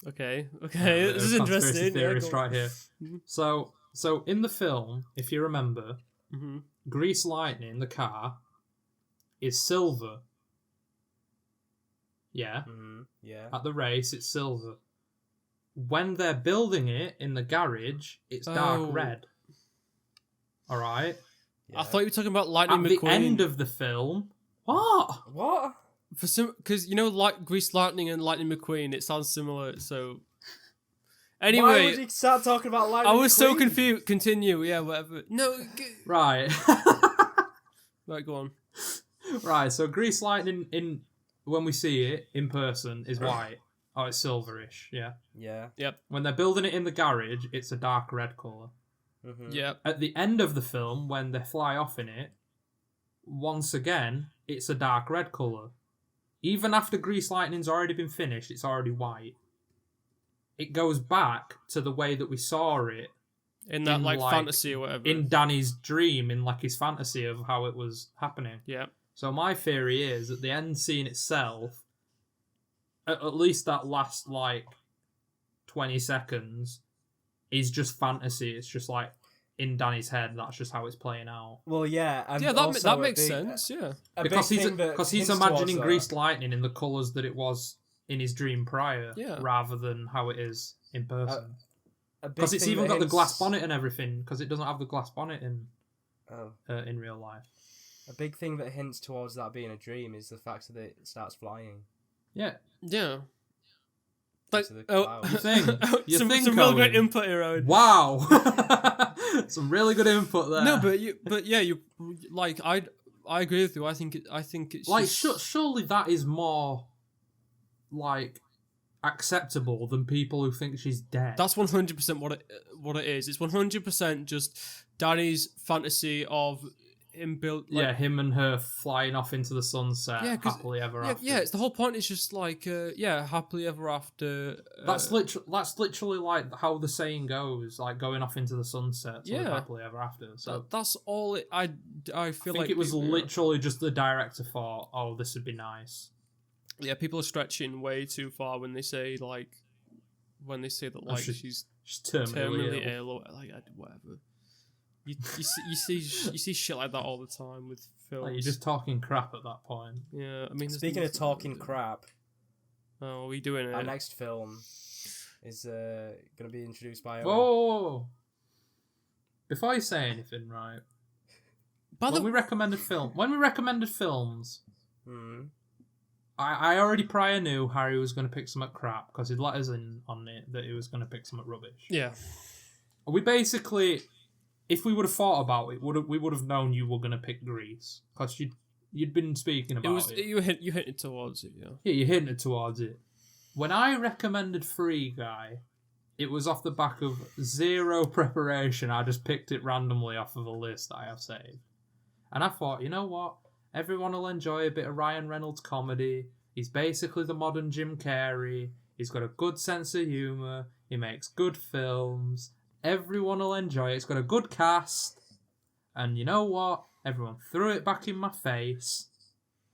Okay. A This is conspiracy interesting. theorist go on. right here. Mhm. So in the film, if you remember, Mhm. Grease Lightning, the car, is silver. Yeah. Yeah. At the race, it's silver. When they're building it in the garage, it's dark Oh. red. All right. Yeah. I thought you were talking about Lightning At McQueen. the end of the film, what? What? For some, because like Grease Lightning and Lightning McQueen, it sounds similar. So Why anyway, would you start talking about Lightning I was so McQueen? confused. Continue. Yeah, whatever. No. Right. Right, go on. Right. So Grease Lightning when we see it in person is white. Oh, it's silverish. Yeah. Yeah. When they're building it in the garage, it's a dark red colour. Mm-hmm. Yeah. At the end of the film, when they fly off in it, once again, it's a dark red colour. Even after Grease Lightning's already been finished, it's already white. It goes back to the way that we saw it In that in, like like, fantasy or whatever. in Danny's dream, in like his fantasy of how it was happening. Yeah. So my theory is that the end scene itself, at least that last like 20 seconds, is just fantasy. It's just like in Danny's head. That's just how it's playing out. Well, yeah. And Yeah, also that a makes big- sense. Yeah. a Because big he's thing that because he's hints imagining towards Greased Lightning in the colours that it was in his dream prior, Yeah. rather than how it is in person. a big Because it's thing even that got the hints- glass bonnet and everything. Because it doesn't have the glass bonnet Oh. in real life. A big thing that hints towards that being a dream is the fact that it starts flying. Yeah. Yeah. Like, Into the oh, clouds. You think? You some think, real great Owen? input here, Owen. Wow. Some really good input there. No, but yeah, you like I agree with you. I think it's like just, surely that is more like acceptable than people who think she's dead. that's 100% what it is. It's 100% just Danny's fantasy of him built. Like, yeah, him and her flying off into the sunset, Yeah, 'cause- happily ever yeah, after. yeah. It's the whole point. Is just like happily ever after. That's literally like how the saying goes, like going off into the sunset. So Yeah. happily ever after. So that's all. I feel I think like it was people- literally just the director thought, "Oh, this would be nice." Yeah, people are stretching way too far when they say that like she's She's terminally terminally ill. ill or like whatever. You see shit like that all the time with films. Like, you're just talking crap at that point. Yeah, I mean. there's Speaking of nothing talking to do. crap, Oh, are we doing it? our next film is going to be introduced by Owen. Whoa! Before you say anything, right? By the When we recommended films, Hmm. I already prior knew Harry was going to pick some crap because he'd let us in on it that he was going to pick some rubbish. yeah. We basically, if we would have thought about it, we would have known you were going to pick Grease because you'd been speaking about it. You hinted towards it, yeah. Yeah, you hinted towards it. When I recommended Free Guy, it was off the back of zero preparation. I just picked it randomly off of a list that I have saved. And I thought, you know what? Everyone will enjoy a bit of Ryan Reynolds comedy. He's basically the modern Jim Carrey. He's got a good sense of humour. He makes good films. Everyone will enjoy it. It's got a good cast. And you know what? Everyone threw it back in my face.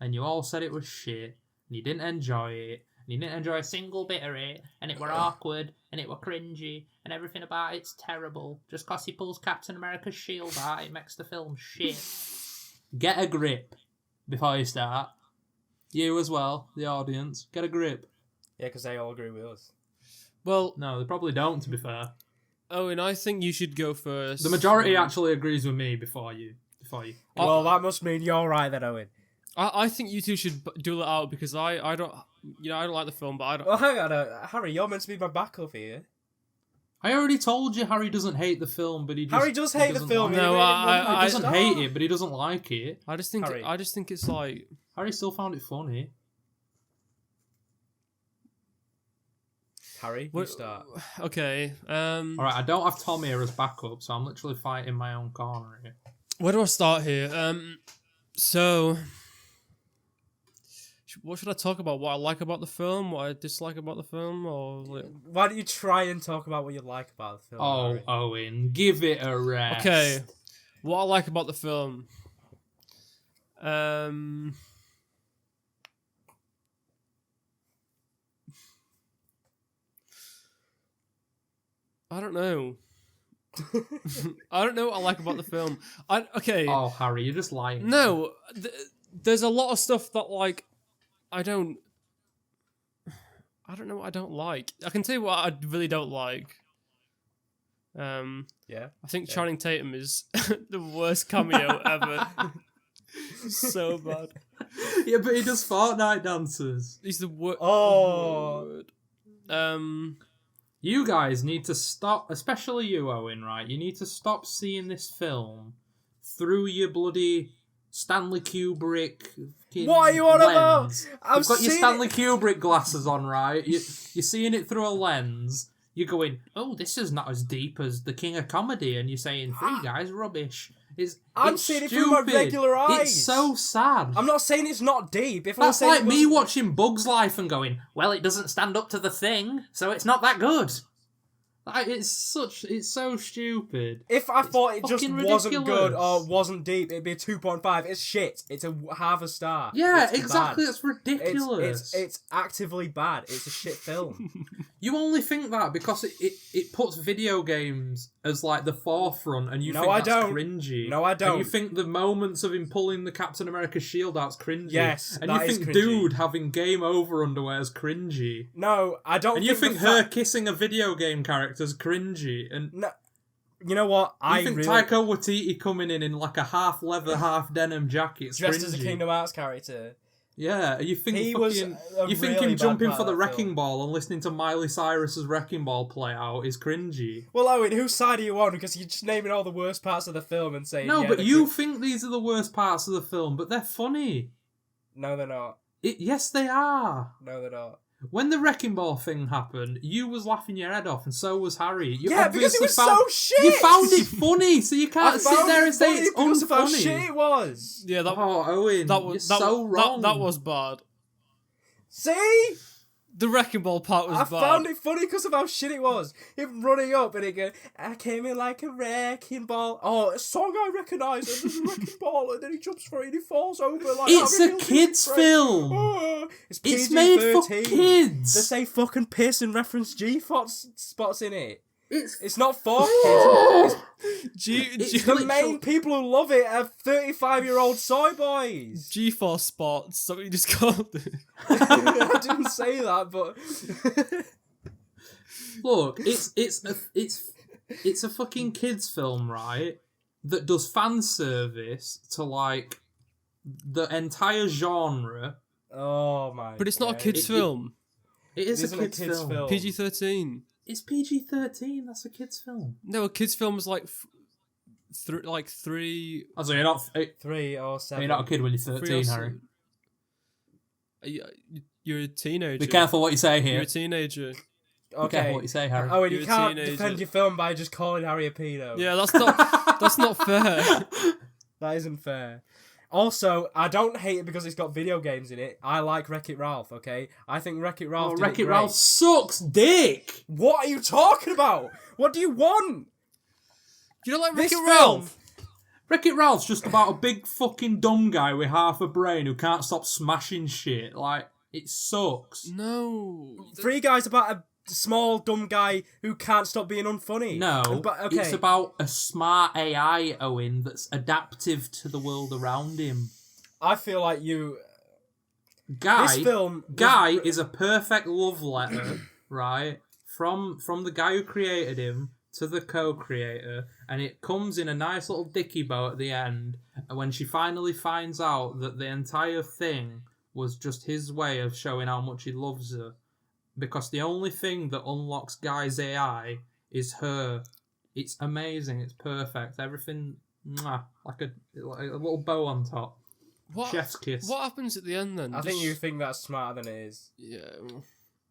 And you all said it was shit. And you didn't enjoy it. And you didn't enjoy a single bit of it. And it were awkward. And it were cringy. And everything about it's terrible. Just because he pulls Captain America's shield out, it makes the film shit. Get a grip before you start. You as well, the audience. Get a grip. Yeah, because they all agree with us. Well, No, they probably don't, to be fair. Owen, I think you should go first. The majority actually agrees with me before you. Well, that must mean you're right then, Owen. I think you two should duel it out because I don't I don't like the film, but I don't. Well, hang on, Harry, you're meant to be my backup here. I already told you Harry doesn't hate the film, but he just... Harry does hate the doesn't film. like No, it. I He doesn't hate it, but he doesn't like it. I just think Harry. it's like Harry still found it funny. Harry, you What- start. okay. Alright, I don't have Tom here as backup, so I'm literally fighting my own corner here. Where do I start here? So what should I talk about? What I like about the film? What I dislike about the film? Or Why don't you try and talk about what you like about the film? Oh, Harry? Owen, give it a rest. okay, what I like about the film. I don't know. I don't know what I like about the film. Okay. Oh, Harry, you're just lying. No, there's a lot of stuff that like I don't know what I don't like. I can tell you what I really don't like. Yeah. I think Channing Tatum is the worst cameo ever. So bad. Yeah, but he does Fortnite dances. He's the worst. Oh. You guys need to stop, especially you, Owen, right? You need to stop seeing this film through your bloody Stanley Kubrick. What are you on lens. about? You've got your Stanley Kubrick glasses on, right? You're seeing it through a lens. You're going, oh, this is not as deep as The King of Comedy, and you're saying, Free Guy's rubbish. I'm it's seeing stupid. it through my regular eyes. It's so sad. I'm not saying it's not deep. That's like me watching Bug's Life and going, well, it doesn't stand up to The Thing, so it's not that good. Like, it's so stupid. If I thought it just wasn't ridiculous. good or wasn't deep, it'd be a 2.5. It's shit. It's a half a star. Yeah, it's exactly. Bad. That's ridiculous. It's actively bad. It's a shit film. You only think that because it puts video games as like the forefront, and you No, think I that's don't. cringy. No, I don't. And you think the moments of him pulling the Captain America shield out's cringy. Yes, and that you is think cringy. dude having game over underwear is cringy. No, I don't. And you think the her kissing a video game character is cringy. And No, you know what? you think Taika Waititi coming in like a half leather, half denim jacket dressed cringy. as a Kingdom Hearts character. Yeah, you think He was a you think really him bad jumping part for the of that wrecking film. ball and listening to Miley Cyrus's Wrecking Ball play out is cringy. Well, Owen, whose side are you on? Because you're just naming all the worst parts of the film and saying No, yeah, but they're you think these are the worst parts of the film, but they're funny. No, they're not. Yes, they are. No, they're not. When the Wrecking Ball thing happened, you was laughing your head off, and so was Harry. You Yeah, because it obviously was so shit. You found it funny, so you I can't sit found there it and say funny it's because of how unfunny. shit it was. Yeah, that Oh, Owen, that you're was so wrong. That was bad. See? The Wrecking Ball part was I bad. found it funny because of how shit it was. Him running up and it go, I came in like a wrecking ball. Oh, a song I recognise, and there's a wrecking ball, and then he jumps for it and he falls over like It's Harry a Hilton's kids' friend. film. Oh, it's It's made for PG-13. kids. They say fucking piss and reference G-spots in it. It's It's not for kids. The main people who love it are 35-year-old soy boys. G-force spots. That's what you just called it. I didn't say that, but Look, it's a fucking kids film, right? That does fan service to like the entire genre. oh my! But it's not a days. kids' film. It is Isn't a kids film. PG-13. It's PG-13. That's a kids film. No, a kids' film is like three. Oh, so you're not 3 or 7. you're not a kid when you're three 13, or Harry. You're a teenager. Be careful what you say You're here. a teenager. Be careful what you say, Harry. Oh, and you You're a can't teenager. defend your film by just calling Harry a pedo. Yeah, that's not fair. That isn't fair. Also, I don't hate it because it's got video games in it. I like Wreck-It Ralph, okay? I think Wreck-It Ralph did it Wreck-It great. Ralph sucks dick. What are you talking about? What do you want? You don't like This Wreck-It film. Ralph? Wreck-It Ralph's just about a big fucking dumb guy with half a brain who can't stop smashing shit. Like, it sucks. No. Free Guy's about a small, dumb guy who can't stop being unfunny. No, But, okay. it's about a smart AI, Owen, that's adaptive to the world around him. I feel like you... Guy This film... is a perfect love letter, right? From the guy who created him to the co-creator, and it comes in a nice little dicky bow at the end, and when she finally finds out that the entire thing was just his way of showing how much he loves her, because the only thing that unlocks Guy's AI is her. It's amazing. It's perfect. Everything, like a little bow on top. Chef's kiss. What happens at the end then? I think you think that's smarter than it is. Yeah.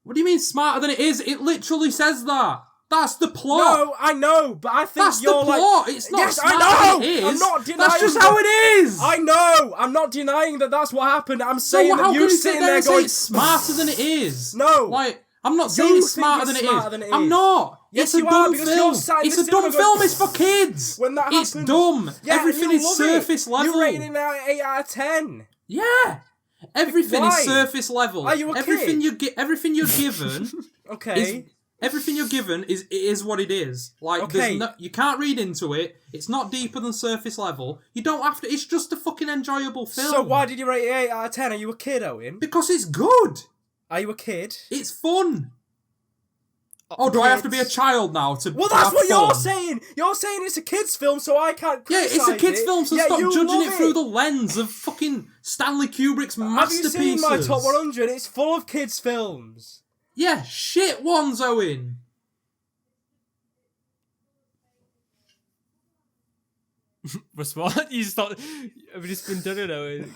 What do you mean smarter than it is? It literally says that. That's the plot. No, I know, but I think That's you're the plot. like... It's not Yes, smarter I know. than it is. I'm not denying That's just that. how it is. I know. I'm not denying that that's what happened. I'm So saying how that can you're you sit sitting there there and say going... it's smarter than it is? No. Like, I'm not saying You it's think smarter it's than it smarter is. than it I'm is. not. Yes, It's a you are, dumb because film. you're sat in It's the a dumb cinema film. going, It's for kids. When that It's happened... dumb. Yeah, Everything you is love surface it. level. You're rating it out 8 out of 10. Yeah. Everything Why? is surface level. Are you a everything kid? everything you're given Okay. is Everything you're given is what it is. Like, Okay. You can't read into it. It's not deeper than surface level. You don't have to. It's just a fucking enjoyable film. So why did you rate it 8 out of 10? Are you a kid, Owen? Because it's good. Are you a kid? It's fun. Oh, do I have to be a child now to? Well, that's have what you're fun? saying. You're saying it's a kids' film, so I can't Yeah, criticize it's a kids' it. film, so Yet stop you judging love it through the lens of fucking Stanley Kubrick's Have masterpieces. you seen my top 100? It's full of kids' films. Yeah, shit ones, Owen. Respond. You start. I've just been done it, Owen.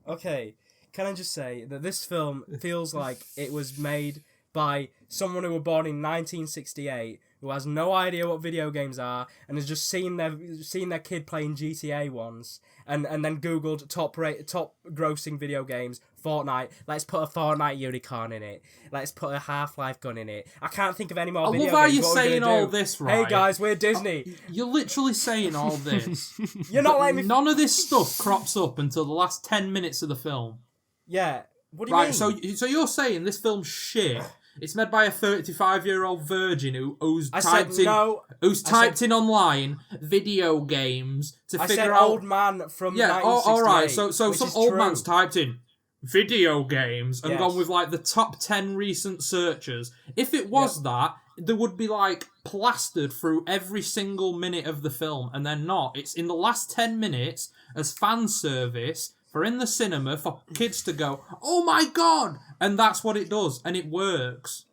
Okay, can I just say that this film feels like it was made by someone who was born in 1968, who has no idea what video games are, and has just seen their kid playing GTA once, and then Googled top grossing video games, Fortnite. Let's put a Fortnite unicorn in it. Let's put a Half-Life gun in it. I can't think of any more I video love how games. you're What we're saying gonna all do? this, right? Hey guys, we're Disney. You're literally saying all this. You're not letting me. None of this stuff crops up until the last 10 minutes of the film. Yeah. What do you Right, mean? so you're saying this film's shit. It's made by a 35-year-old virgin who's typed in online video games to I figure said out. old man from 1968. all right. So which some is old true. man's typed in video games and Yes. gone with like the top 10 recent searches. If it was that, there would be like plastered through every single minute of the film, and they're not. It's in the last 10 minutes as fan service for in the cinema for kids to go, oh my god, and that's what it does, and it works.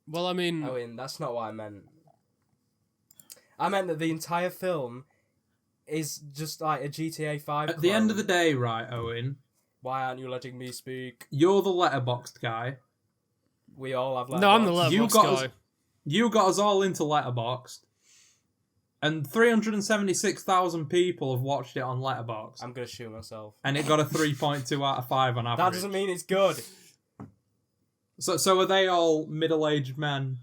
Well, I mean, Owen, that's not what I meant. I meant that the entire film is just like a GTA 5 At the end of the day, right, Owen, Why aren't you letting me speak? you're the Letterboxd guy. We all have Letterboxd. no, I'm the Letterboxd guy. You got us all into Letterboxd, and 376,000 people have watched it on Letterboxd, I'm gonna shoot myself. and it got a 3.2 out of 5 on average. That doesn't mean it's good. So are they all middle-aged men?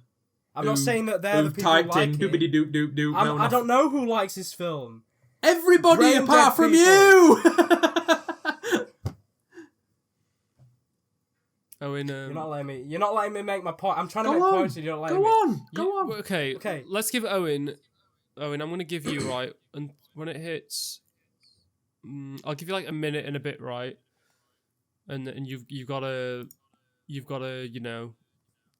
I'm not saying that they're the who people who typed like in it. doobity doop doop doop. I don't know who likes this film. Everybody Brain apart dead from people. you. Owen, You're not letting me make my point. I'm trying to Go make on. points and you're not letting Go me. on. Go on. Okay, let's give Owen. Owen, I'm gonna give you right, and when it hits, I'll give you like a minute and a bit, right? And you've gotta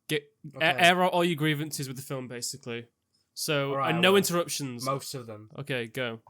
get air out all your grievances with the film, basically. So Alright, and I no will. interruptions. Most of them. Okay, go.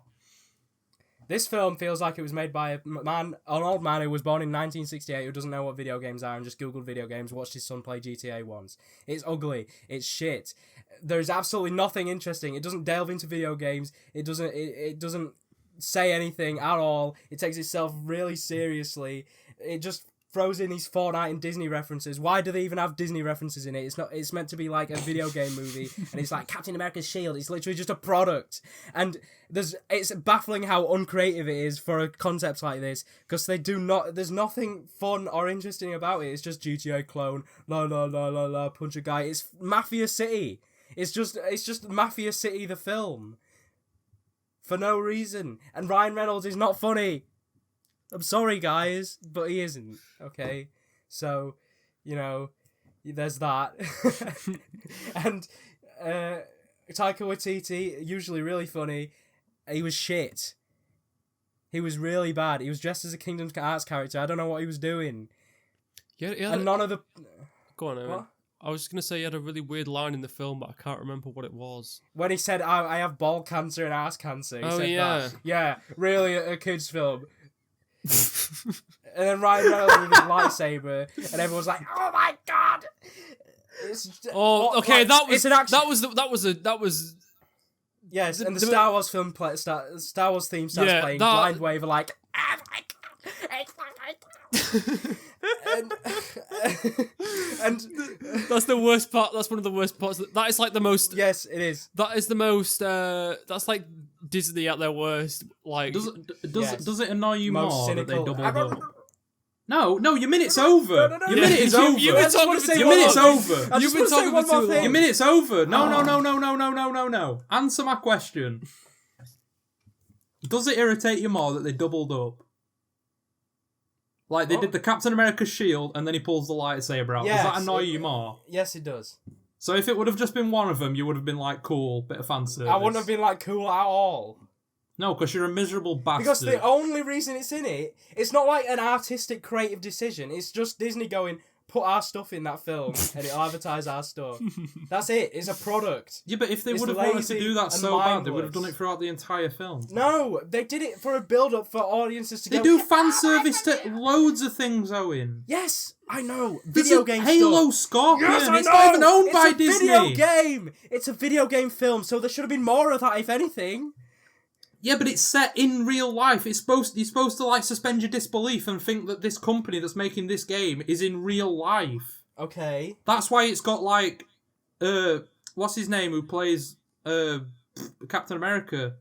This film feels like it was made by an old man who was born in 1968 who doesn't know what video games are and just googled video games, watched his son play GTA once. It's ugly. It's shit. There's absolutely nothing interesting. It doesn't delve into video games. It doesn't say anything at all. It takes itself really seriously. It just throws in these Fortnite and Disney references. Why do they even have Disney references in it? It's meant to be like a video game movie, and it's like Captain America's shield. It's literally just a product, and it's baffling how uncreative it is for a concept like this, because there's nothing fun or interesting about it. It's just GTA clone, la la la la la, punch a guy. It's Mafia City. It's just Mafia City the film, for no reason. And Ryan Reynolds is not funny. I'm sorry, guys, but he isn't, okay? So, there's that. And Taika Waititi, usually really funny, he was shit. He was really bad. He was dressed as a Kingdom Hearts character. I don't know what he was doing. Yeah. And none of the... Go on, Owen. What? I was just gonna say you had a really weird line in the film, but I can't remember what it was. When he said, I have ball cancer and ass cancer. He said yeah. that. Yeah, really a kid's film. And then Ryan Reynolds with his lightsaber, and everyone's like, "Oh my god!" Okay, that was it's an action. that was Yes, and the the- Star Wars film Star Wars theme starts Yeah, playing. that- Blind Wave are like, "Oh my god, it's my god." and that's the worst part. That's one of the worst parts. That is like the most. yes, it is. That is the most. That's like Disney at their worst. Like Does it annoy you Most more cynical. that they doubled up? No, your minute's over. No. Your minute is over. You've been talking for Your too minute's long. over. I You've just been want to say talking one for more too thing. long. Your minute's over. No. Answer my question. Does it irritate you more that they doubled up? Like, they did the Captain America shield, and then he pulls the lightsaber out. Yes, Does that annoy you more? Yes, it does. So if it would have just been one of them, you would have been like, cool, bit of fan service. I wouldn't have been like cool at all. No, because you're a miserable bastard. Because the only reason it's in it's not like an artistic, creative decision. It's just Disney going, put our stuff in that film, and it'll advertise our stuff. That's it. It's a product. Yeah, but if they It's would have wanted to lazy do that and so bad, they would have mindless. done it throughout the entire film. No, they did it for a build-up for audiences to They go... do fan service to loads of things, Owen. Yes, I know. There's Video a game Halo stuff. Scorpion. Yes, I it's know! not even owned It's by a Disney. video game! It's a video game film, so there should have been more of that, if anything. Yeah, but it's set in real life. You're supposed to like suspend your disbelief and think that this company that's making this game is in real life. Okay. That's why it's got like, what's his name who plays Captain America?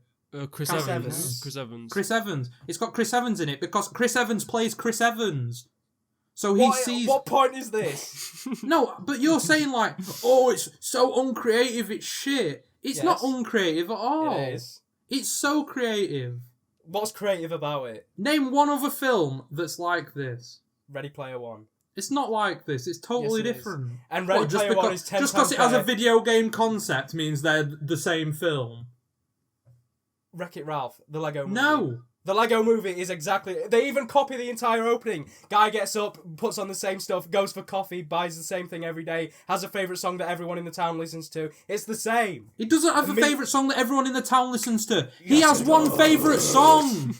Chris Chris Evans. Evans. Chris Evans. Chris Evans. It's got Chris Evans in it because Chris Evans plays Chris Evans. So he sees... What point is this? No, but you're saying like, oh, it's so uncreative, it's shit. It's not Yes. uncreative at all. It is. It's so creative. What's creative about it? Name one other film that's like this. Ready Player One. It's not like this. It's totally Yes, it is. different. And Ready Player One is 10 just because times it has a better. video game concept means they're the same film. Wreck-It Ralph, the Lego movie. No. The Lego movie is exactly... They even copy the entire opening. Guy gets up, puts on the same stuff, goes for coffee, buys the same thing every day, has a favourite song that everyone in the town listens to. It's the same. He doesn't have a Me- favourite song that everyone in the town listens to. He Yes, has it one does. favourite song.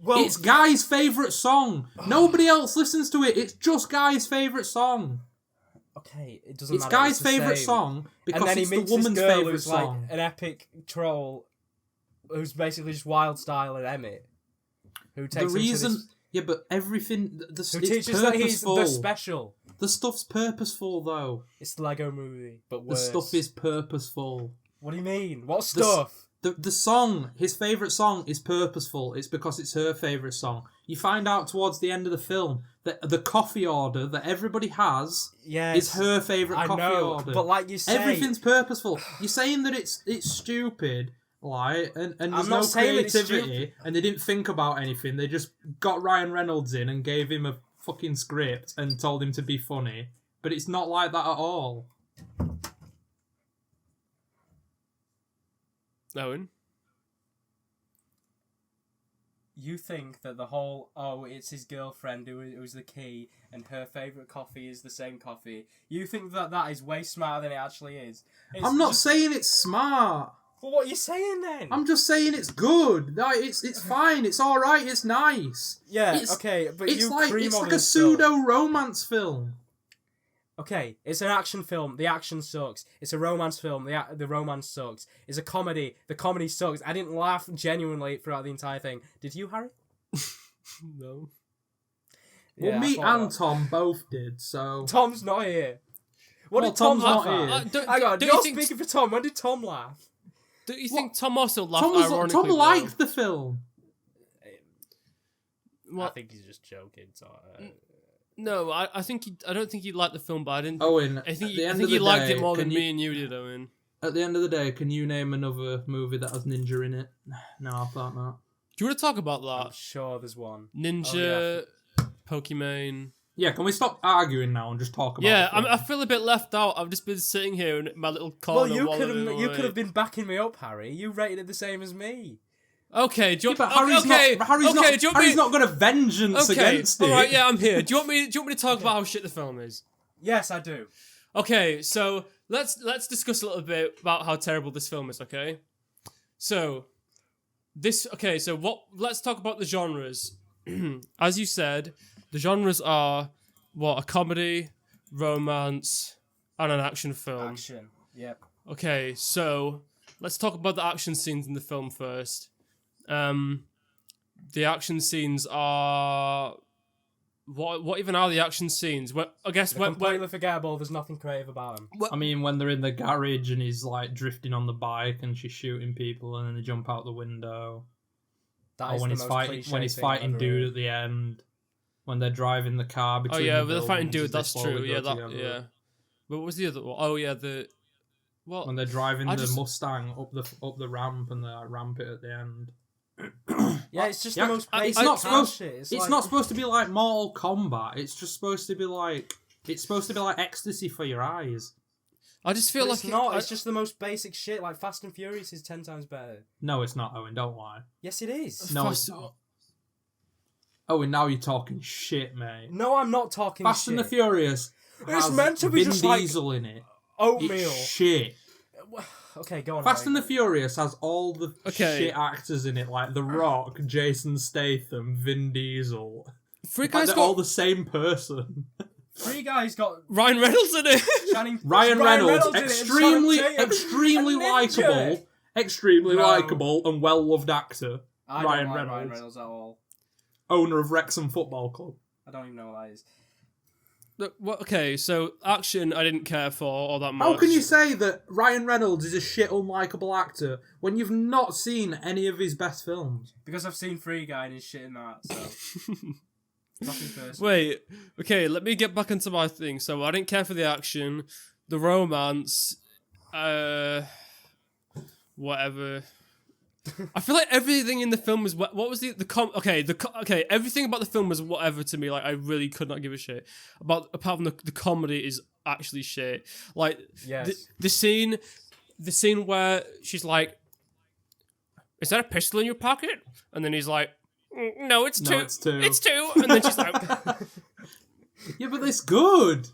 Well, It's Guy's favourite song. Nobody else listens to it. It's just Guy's favourite song. okay, it doesn't It's matter. Guy's the favourite same. song because And then it's he meets the woman's this girl favourite who's song. like an epic troll, who's basically just Wild Style and Emmett, who takes The him reason, to this, yeah, but everything, who it's teaches that he's purposeful. the special. The stuff's purposeful, though. It's the Lego movie, but The worse. stuff is purposeful. What do you mean? What The s- stuff? The song, his favourite song, is purposeful. It's because it's her favourite song. You find out towards the end of the film that the coffee order that everybody has Yes, is her favourite I coffee know, order. but like you say, Everything's purposeful. You're saying that it's stupid, right? And there's I'm no not saying that it's creativity, and they didn't think about anything. They just got Ryan Reynolds in and gave him a fucking script and told him to be funny. But it's not like that at all. Owen? You think that the whole, it's his girlfriend who's the key, and her favourite coffee is the same coffee. You think that that is way smarter than it actually is. It's I'm not just- saying it's smart. Well, what are you saying then? I'm just saying it's good. Like, it's fine. It's all right. It's nice. Yeah, it's- okay, but It's you like cream it's on like a this film. pseudo romance film. Okay, it's an action film. The action sucks. It's a romance film. The romance sucks. It's a comedy. The comedy sucks. I didn't laugh genuinely throughout the entire thing. Did you, Harry? No. Well, Yeah, I me thought and that. Tom both did. So Tom's not here. What Well, did Tom Tom's laugh not at? here. Don't- Hang on, don't you you're think- speaking for Tom. When did Tom laugh? Do you think Tom also laughed Tom ironically? though? liked the film. Well, I think he's just joking. So, no, I don't think he liked the film, but I didn't. Owen, I think at the end he of the liked day, it more than can me you- and you did, Owen. At the end of the day, can you name another movie that has ninja in it? No, I thought not. Do you want to talk about I'm that? sure there's one. Ninja, Pokemon. Yeah, can we stop arguing now and just talk about Yeah, the film? I feel a bit left out. I've just been sitting here in my little corner. Well, you wallowing could away. have been backing me up, Harry. You rated it the same as me. Okay, do you Yeah, but okay, Harry's okay, not. Harry's okay, not. do you want Harry's me? not got a vengeance Okay, against it. all right, yeah, I'm here. Do you want me to talk about how shit the film is? Yes, I do. Okay, so let's discuss a little bit about how terrible this film is. Okay, so let's talk about the genres. As you said, the genres are a comedy, romance, and an action film. Action. Yep. Okay, so let's talk about the action scenes in the film first. The action scenes are what even are the action scenes? I guess They're completely forgettable. There's nothing creative about them. I mean, when they're in the garage and he's like drifting on the bike and she's shooting people and then they jump out the window. That Or is when the he's most fighting, cliche when he's thing fighting I've ever dude heard. at the end, when they're driving the car Oh between. yeah, the with the fighting buildings dude. as they That's slowly true. go Yeah, that together. yeah. But what was the other one? Oh yeah, When they're driving I the just- Mustang up the ramp and they like, ramp it at the end. Yeah, it's just Yeah, the most it's basic not supposed. shit. It's not supposed to be like Mortal Kombat. It's just supposed to be like. It's supposed to be like ecstasy for your eyes. I just feel like it's not. It's just the most basic shit. Like Fast and Furious is 10 times better. No, it's not, Owen. Don't lie. Yes, it is. No, it's not. Owen, now you're talking shit, mate. No, I'm not talking Fast shit. and the Furious. It's has meant to be Vin just Diesel in it. Oatmeal. It's shit. Okay, go on. Fast Harry. and the Furious has all the shit actors in it, like The Rock, Jason Statham, Vin Diesel. Free Like Guy's they're got all the same person. Free Guy's got Ryan Reynolds in it. Ryan Reynolds, in it, extremely and likable, and well-loved actor. I Ryan don't like Reynolds. Ryan Reynolds at all. Owner of Wrexham Football Club. I don't even know what that is. Look, okay, so action I didn't care for all that much. How can you say that Ryan Reynolds is a shit unlikable actor when you've not seen any of his best films? Because I've seen Free Guy and his shit in that, so... Nothing personal. Wait, okay, let me get back into my thing. So I didn't care for the action, the romance, whatever. I feel like everything in the film was what was okay, everything about the film was whatever to me. Like I really could not give a shit apart from the comedy is actually shit. Like yes. the scene where she's like, "Is that a pistol in your pocket?" And then he's like, No, it's two. It's two. And then she's like, yeah, but it's good.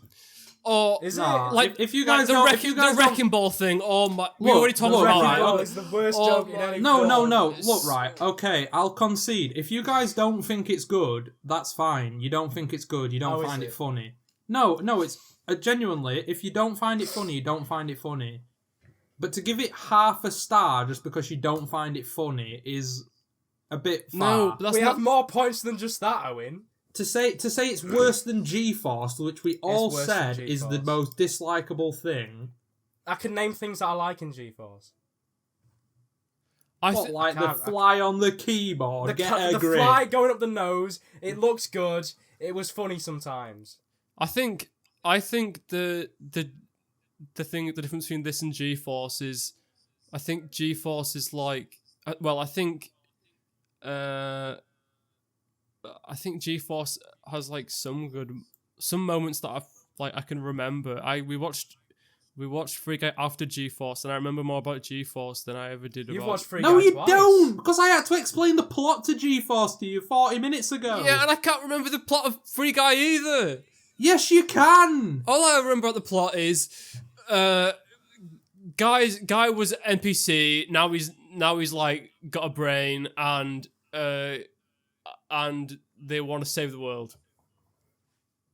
Or is it like if you guys like don't, the wrecking ball thing? Oh my! We already talked about that. Ball is the worst joke in any No. film. Look, right. Okay, I'll concede. If you guys don't think it's good, that's fine. You don't think it's good. You don't find it funny. No, it's genuinely. If you don't find it funny, you don't find it funny. But to give it half a star just because you don't find it funny is a bit far. No, but we have more points than just that, Owen. To say it's worse than G-Force, which we all said is the most dislikable thing. I can name things that I like in G-Force. The fly on the keyboard, the fly going up the nose. It looks good. It was funny sometimes. I think the difference between this and G-Force is, I think G-Force is like, I think G-Force has like some moments that I can remember. We watched Free Guy after G-Force, and I remember more about G-Force than I ever did about... You've watched Free Guy No, you twice. don't! Because I had to explain the plot to G-Force to you 40 minutes ago. Yeah, and I can't remember the plot of Free Guy either. Yes, you can! All I remember about the plot is, guy was NPC, now he's like got a brain, and they want to save the world.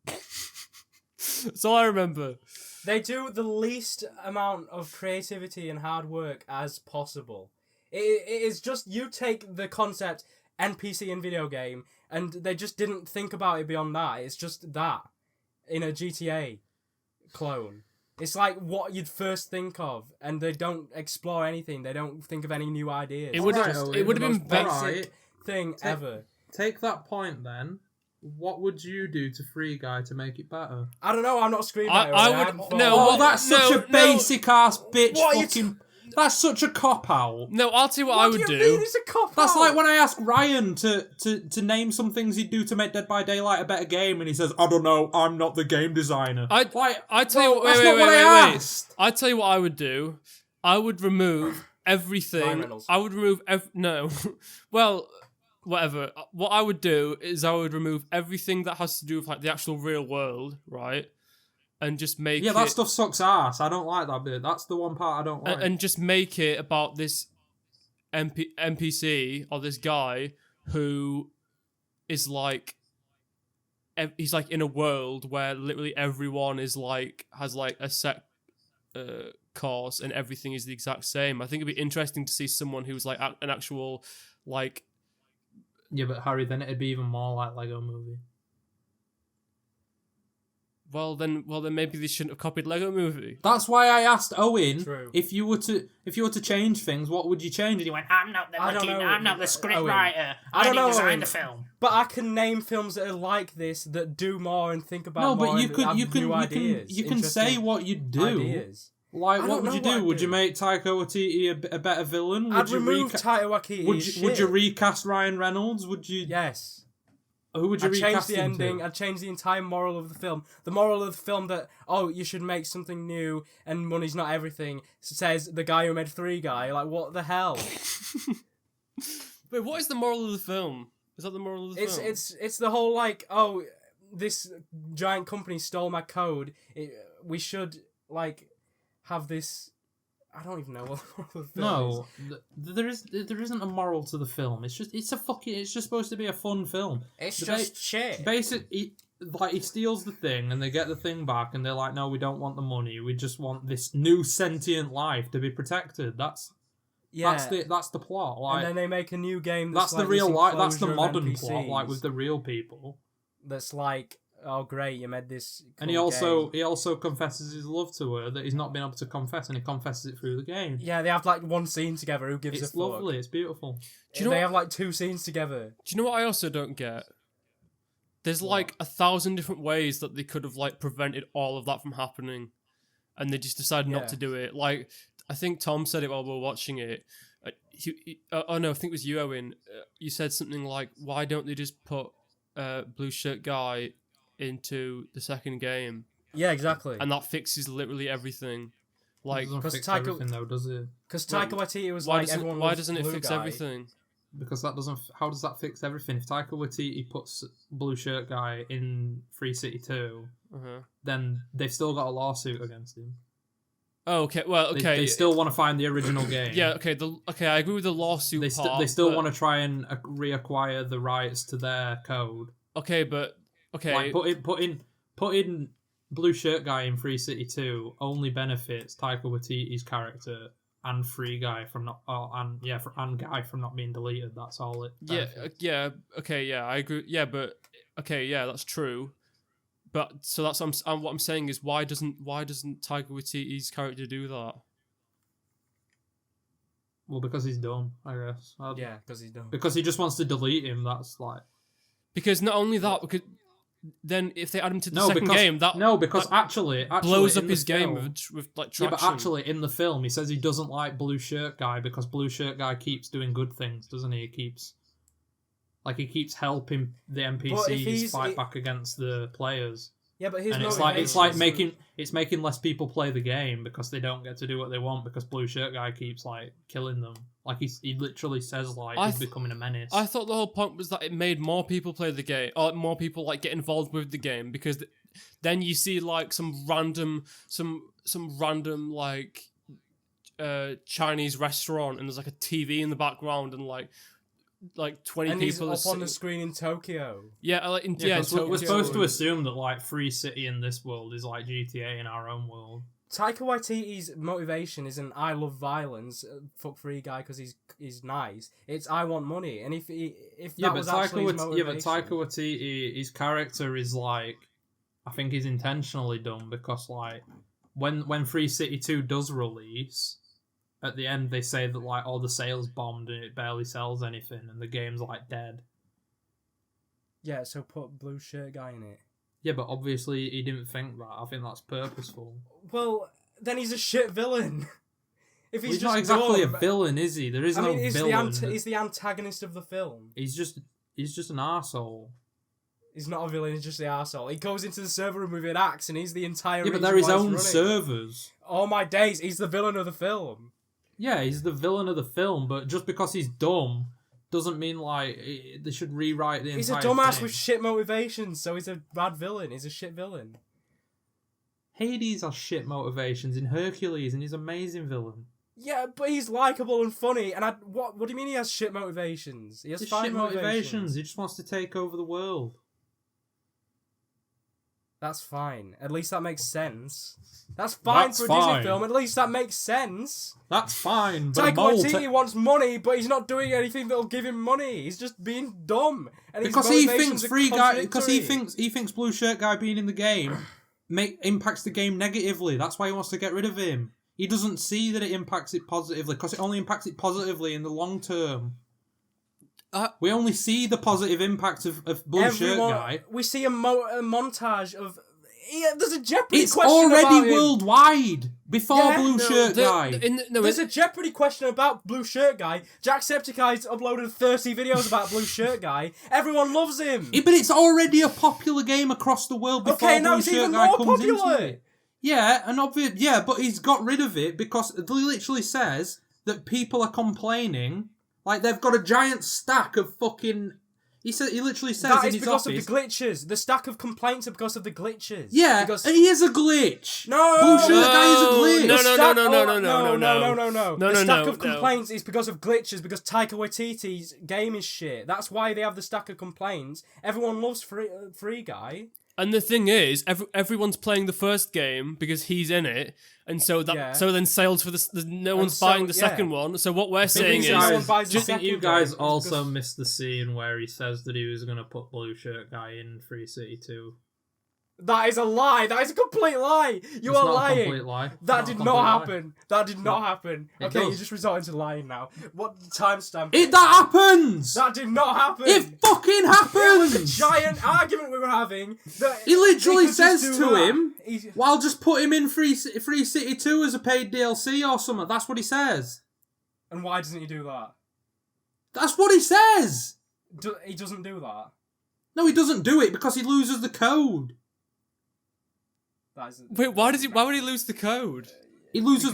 That's all I remember. They do the least amount of creativity and hard work as possible. It is just, you take the concept NPC in video game, and they just didn't think about it beyond that. It's just that in a GTA clone. It's like what you'd first think of, and they don't explore anything. They don't think of any new ideas. It would have been basic thing ever. Take that point then. What would you do to Free Guy to make it better? I don't know. I'm not a screenwriter. I would no. Oh, that's such a basic ass bitch. What That's such a cop out. No, I'll tell you what I would do. do. You mean it's a cop That's out? like when I asked Ryan to name some things he'd do to make Dead by Daylight a better game, and he says, "I don't know. I'm not the game designer." I tell you what. That's Wait. asked. I tell you what I would do. I would remove everything. Ryan Reynolds. I would remove no. Well, whatever. What I would do is I would remove everything that has to do with like the actual real world, right? And just make that stuff sucks ass. I don't like that bit. That's the one part I don't like. And just make it about this NPC or this guy who is like, he's like in a world where literally everyone is like, has like a set course and everything is the exact same. I think it'd be interesting to see someone who's like an actual like... Yeah, but Harry, then it'd be even more like Lego Movie. Well then maybe they shouldn't have copied Lego Movie. That's why I asked Owen True. if you were to change things, what would you change? And he went, I'm not the script writer. I don't know, design Owen. the film. But I can name films that are like this that do more and think about no, more. but you and have can new ideas. you can say what you do. Ideas. Like, what would you do? Would you make Taika Waititi a better villain? I'd remove Taika Waititi. Would you recast Ryan Reynolds? Would you? Yes. Who would you recast him to? I'd change the ending. I'd change the entire moral of the film. The moral of the film that, you should make something new and money's not everything, says the guy who made Free Guy. Like, what the hell? Wait, what is the moral of the film? Is that the moral of the film? It's the whole, like, this giant company stole my code. We should, like, have this... I don't even know what the film is. There isn't a moral to the film. It's just supposed to be a fun film. It's just shit. Basically, he steals the thing and they get the thing back and they're like, no, we don't want the money. We just want this new sentient life to be protected. That's the plot. Like, and then they make a new game. That's the like real life. That's the of modern NPCs. plot, like with the real people. That's like, oh great, you made this. Cool and he also confesses his love to her that he's not been able to confess, and he confesses it through the game. Yeah, they have like one scene together. Who gives a fuck? It's lovely. It's beautiful. They have like 2 scenes together. Do you know what I also don't get? There's like 1,000 different ways that they could have like prevented all of that from happening, and they just decided not to do it. Like, I think Tom said it while we were watching it. I think it was you, Owen. You said something like, "Why don't they just put Blue Shirt Guy into the second game?" Yeah, exactly. And that fixes literally everything. Like, because everything though, does it? Because Taika Waititi was like, everyone. Why doesn't it fix everything? Because that doesn't. How does that fix everything? If Taika Waititi puts Blue Shirt Guy in Free City 2, then they've still got a lawsuit against him. Oh, okay. Well, okay. They still want to find the original game. Yeah. Okay. I agree with the lawsuit part. They still want to try and reacquire the rights to their code. Okay, but okay. Like putting Blue Shirt Guy in Free City 2 only benefits Taika Waititi's character and Free Guy from not and Guy from not being deleted. That's all it. Benefits. I agree. Yeah, but that's true. But so that's what I'm saying is why doesn't Taika Waititi's character do that? Well, because he's dumb, I guess. Because he's dumb. Because he just wants to delete him. That's like. Because not only that, because then if they add him to the second game, actually blows up his game with like traction. Yeah, but actually in the film he says he doesn't like Blue Shirt Guy because Blue Shirt Guy keeps doing good things, doesn't he? He keeps helping the NPCs fight back against the players. Yeah, but it's making less people play the game because they don't get to do what they want because Blue Shirt Guy keeps like killing them. Like he literally says like he's becoming a menace. I thought the whole point was that it made more people play the game, or more people like get involved with the game because then you see like some random like Chinese restaurant and there's like a TV in the background and like 20 and people he's up on the screen in Tokyo. We're supposed to assume that like Free City in this world is like GTA in our own world. Taika Waititi's motivation isn't I love violence, fuck Free Guy because he's nice. It's I want money, and if that was actually his motivation. But Taika Waititi, his character is like, I think he's intentionally dumb because like when Free City 2 does release. At the end, they say that like all the sales bombed and it barely sells anything, and the game's like dead. Yeah, so put Blue Shirt Guy in it. Yeah, but obviously he didn't think that. I think that's purposeful. Well, then he's a shit villain. If he's not exactly a villain, is he? There is no villain. He's the antagonist of the film. He's just an arsehole. He's not a villain. He's just the arsehole. He goes into the server room with an axe, and he's the entire. Yeah, but they're his own servers. Oh my days! He's the villain of the film. Yeah, he's the villain of the film, but just because he's dumb doesn't mean like they should rewrite the entire He's a dumbass with shit motivations, so he's a bad villain. He's a shit villain. Hades has shit motivations in Hercules, and he's an amazing villain. Yeah, but he's likable and funny, and what do you mean he has shit motivations? He has fine motivations. He just wants to take over the world. That's fine. At least that makes sense. That's fine for a Disney film. At least that makes sense. That's fine. But Taika Waititi wants money, but he's not doing anything that'll give him money. He's just being dumb. And because he thinks Free Guy. Because he thinks Blue Shirt Guy being in the game impacts the game negatively. That's why he wants to get rid of him. He doesn't see that it impacts it positively because it only impacts it positively in the long term. We only see the positive impact of Blue Shirt Guy. We see a montage of there's a Jeopardy It's question about already him. worldwide before Yeah, Blue Shirt Guy. There's a Jeopardy question about Blue Shirt Guy. Jacksepticeye's uploaded 30 videos about Blue Shirt Guy. Everyone loves him. Yeah, but it's already a popular game across the world before Okay, now Blue it's Shirt even Guy more comes popular. into it. Yeah, but he's got rid of it because he literally says that people are complaining. Like, they've got a giant stack of fucking... He literally says that in is his because office... of the glitches. The stack of complaints are because of the glitches. Yeah, because... he is a glitch. No! Blue Shirt Guy is a glitch. No. The stack of complaints is because of glitches, because Taika Waititi's game is shit. That's why they have the stack of complaints. Everyone loves Free Guy. And the thing is, everyone's playing the first game because he's in it, and so then sales for no one's buying the second one. So what we're saying is, I think you guys also missed the scene where he says that he was going to put Blue Shirt Guy in Free City 2. That is a lie. That is a complete lie. You are lying. A complete lie. That did not happen. That did not happen. It Okay, does. you're just resorting to lying now. What timestamp? That happens! That did not happen. It fucking happens! It was a giant argument we were having. He literally says to to him, well, I'll just put him in Free City 2 as a paid DLC or something. That's what he says. And why doesn't he do that? That's what he says! He doesn't do that. No, he doesn't do it because he loses the code. Wait, why would he lose the code? He loses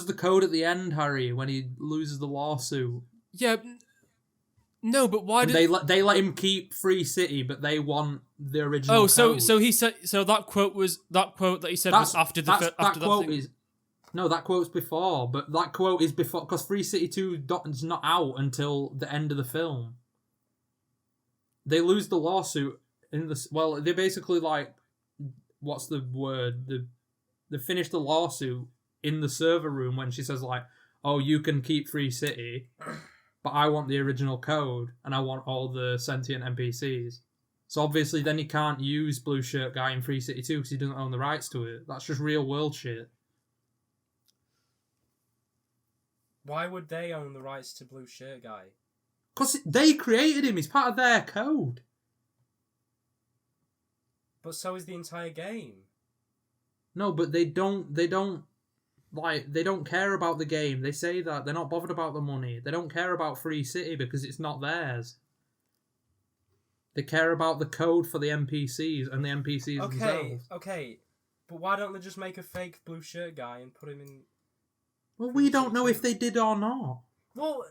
the code at the end, Harry, when he loses the lawsuit. Yeah, no, but why did they let him keep Free City, but they want the original? Oh, so code. he said that quote that he said was after the after that quote thing. is no, that quote's before, but that quote is before because Free City 2 is not out until the end of the film. They lose the lawsuit in the they basically like. What's the word? They finish the lawsuit in the server room when she says like, "Oh, you can keep Free City, but I want the original code and I want all the sentient NPCs." So obviously, then he can't use Blue Shirt Guy in Free City 2 because he doesn't own the rights to it. That's just real world shit. Why would they own the rights to Blue Shirt Guy? Because they created him. He's part of their code. But so is the entire game. No, but they don't care about the game. They say that they're not bothered about the money. They don't care about Free City because it's not theirs. They care about the code for the NPCs and the NPCs themselves. Okay. But why don't they just make a fake Blue Shirt Guy and put him in... Well, we don't know if they did or not. Well,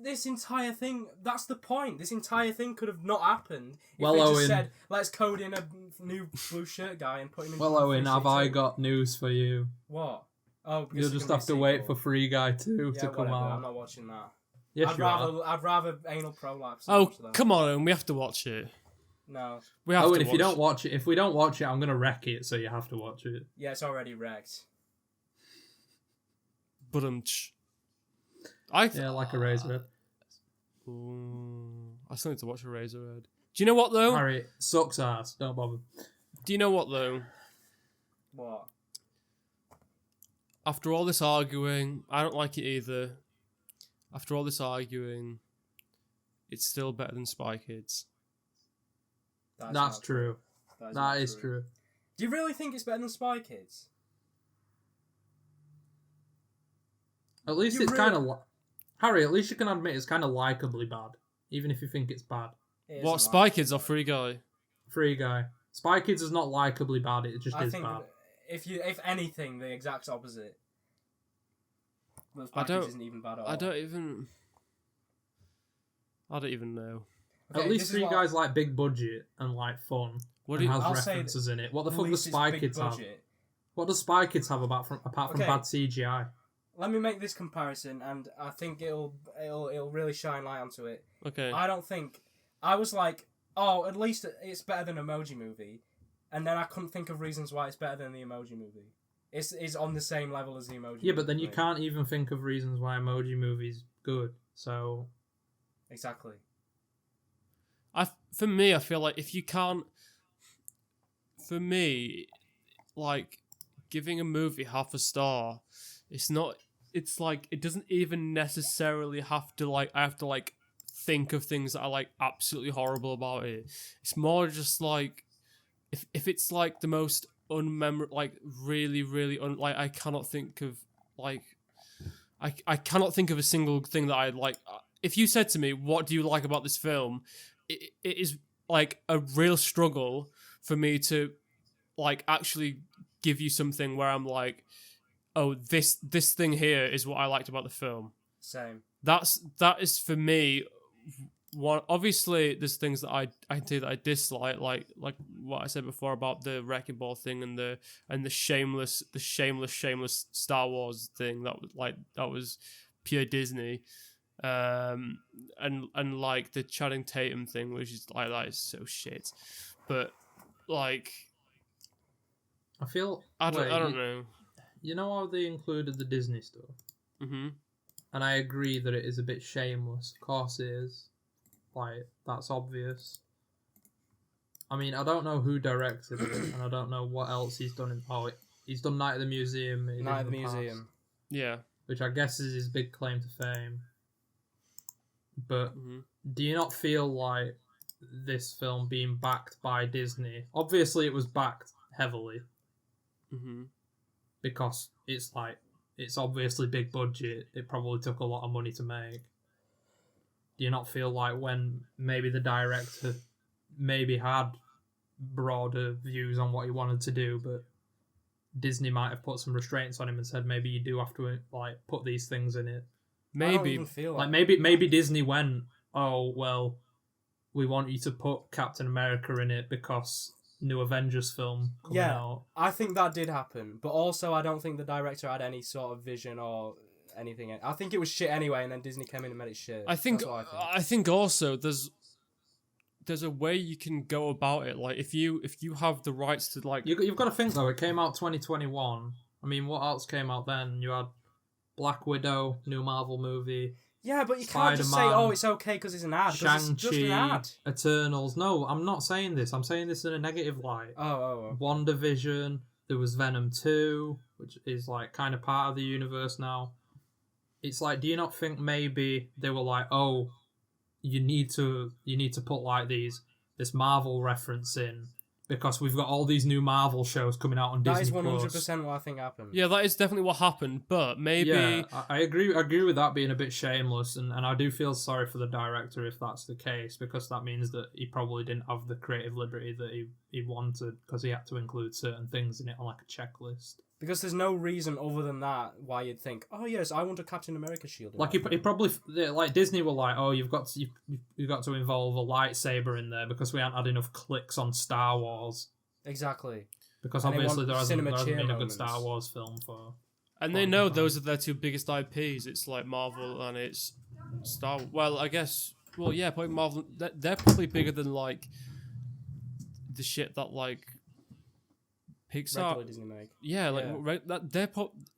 this entire thing, that's the point. This entire thing could have not happened if Well, they just Owen, said, let's code in a new Blue Shirt Guy and put him in... Well, Owen, have I got news for you? What? Oh, because You'll just have to wait for Free Guy 2 to come out. I'm not watching that. Yes, I'd rather anal prolapse. Oh, come on, Owen, we have to watch it. No. We have to if we don't watch it, I'm gonna wreck it. So you have to watch it. Yeah, it's already wrecked. But yeah, like a Razorhead. I still need to watch a Razorhead. Do you know what though? Harry, sucks ass. Don't bother. Do you know what though? What? After all this arguing, I don't like it either. After all this arguing, it's still better than Spy Kids. That's true. That is true. Do you really think it's better than Spy Kids? At least it's kind of... Harry, at least you can admit it's kind of likably bad. Even if you think it's bad. What, Spy Kids or Free Guy? Free Guy. Spy Kids is not likably bad, it just is think bad. If anything, the exact opposite. But Spy Kids isn't even bad at all. I don't even know. Okay, at least Free Guy's like big budget and like fun. And has references in it. What the fuck does Spy Kids have? What does Spy Kids have apart from bad CGI? Let me make this comparison, and I think it'll really shine light onto it. Okay. I was like, oh, at least it's better than Emoji Movie, and then I couldn't think of reasons why it's better than the Emoji Movie. It's on the same level as the Emoji Movie. Yeah, but then you can't even think of reasons why Emoji Movie's good. So exactly. For me, I feel like if you can't, for me, like giving a movie half a star, it's not. It's like it doesn't even necessarily have to like. I have to like think of things that are like absolutely horrible about it. It's more just like if it's like the most unmemorable, like really like I cannot think of like I cannot think of a single thing that I like. If you said to me, "What do you like about this film?" It is like a real struggle for me to like actually give you something where I'm like, "Oh, this thing here is what I liked about the film." Same. That is for me. One, obviously, there's things that I do that I dislike, like what I said before about the wrecking ball thing and the shameless Star Wars thing that was pure Disney, and like the Channing Tatum thing, which is like that is so shit, but like I feel I don't know. You know how they included the Disney stuff, and I agree that it is a bit shameless. Of course, it is. Like, that's obvious. I mean, I don't know who directed it, and I don't know what else he's done. He's done Night at the Museum. Night at the Museum. Past, yeah. Which I guess is his big claim to fame. But do you not feel like this film being backed by Disney? Obviously, it was backed heavily. Because it's obviously big budget. It probably took a lot of money to make. Do you not feel like when maybe the director maybe had broader views on what he wanted to do, but Disney might have put some restraints on him and said maybe you do have to like put these things in it? Maybe I don't even feel like maybe Disney went, oh well, we want you to put Captain America in it because new Avengers film coming out. I think that did happen, but also I don't think the director had any sort of vision or anything. I think it was shit anyway, and then Disney came in and made it shit. I think also there's a way you can go about it. Like if you have the rights to like you've got to think though. It came out 2021. I mean, what else came out then? You had Black Widow, new Marvel movie. Yeah, but you can't just say, "Oh, it's okay" because it's an ad. It's just an ad. Eternals. No, I'm not saying this. I'm saying this in a negative light. Oh. WandaVision. There was Venom 2, which is like kind of part of the universe now. It's like, do you not think maybe they were like, oh, you need to put like this Marvel reference in because we've got all these new Marvel shows coming out on Disney+. That is 100% what I think happened. Yeah, that is definitely what happened, but maybe... Yeah, I agree with that being a bit shameless, and I do feel sorry for the director if that's the case, because that means that he probably didn't have the creative liberty that he wanted, because he had to include certain things in it on like a checklist. Because there's no reason other than that why you'd think, oh yes, I want a Captain America shield. Like he probably like Disney were like, oh, you've got to involve a lightsaber in there because we haven't had enough clicks on Star Wars. Exactly. Because obviously there hasn't been a good Star Wars film for. And they know those are their two biggest IPs. It's like Marvel and it's Star. Well, I guess. Well, yeah, probably Marvel. They're probably bigger than like the shit that like. Pixar, regular Disney make. Yeah, like they're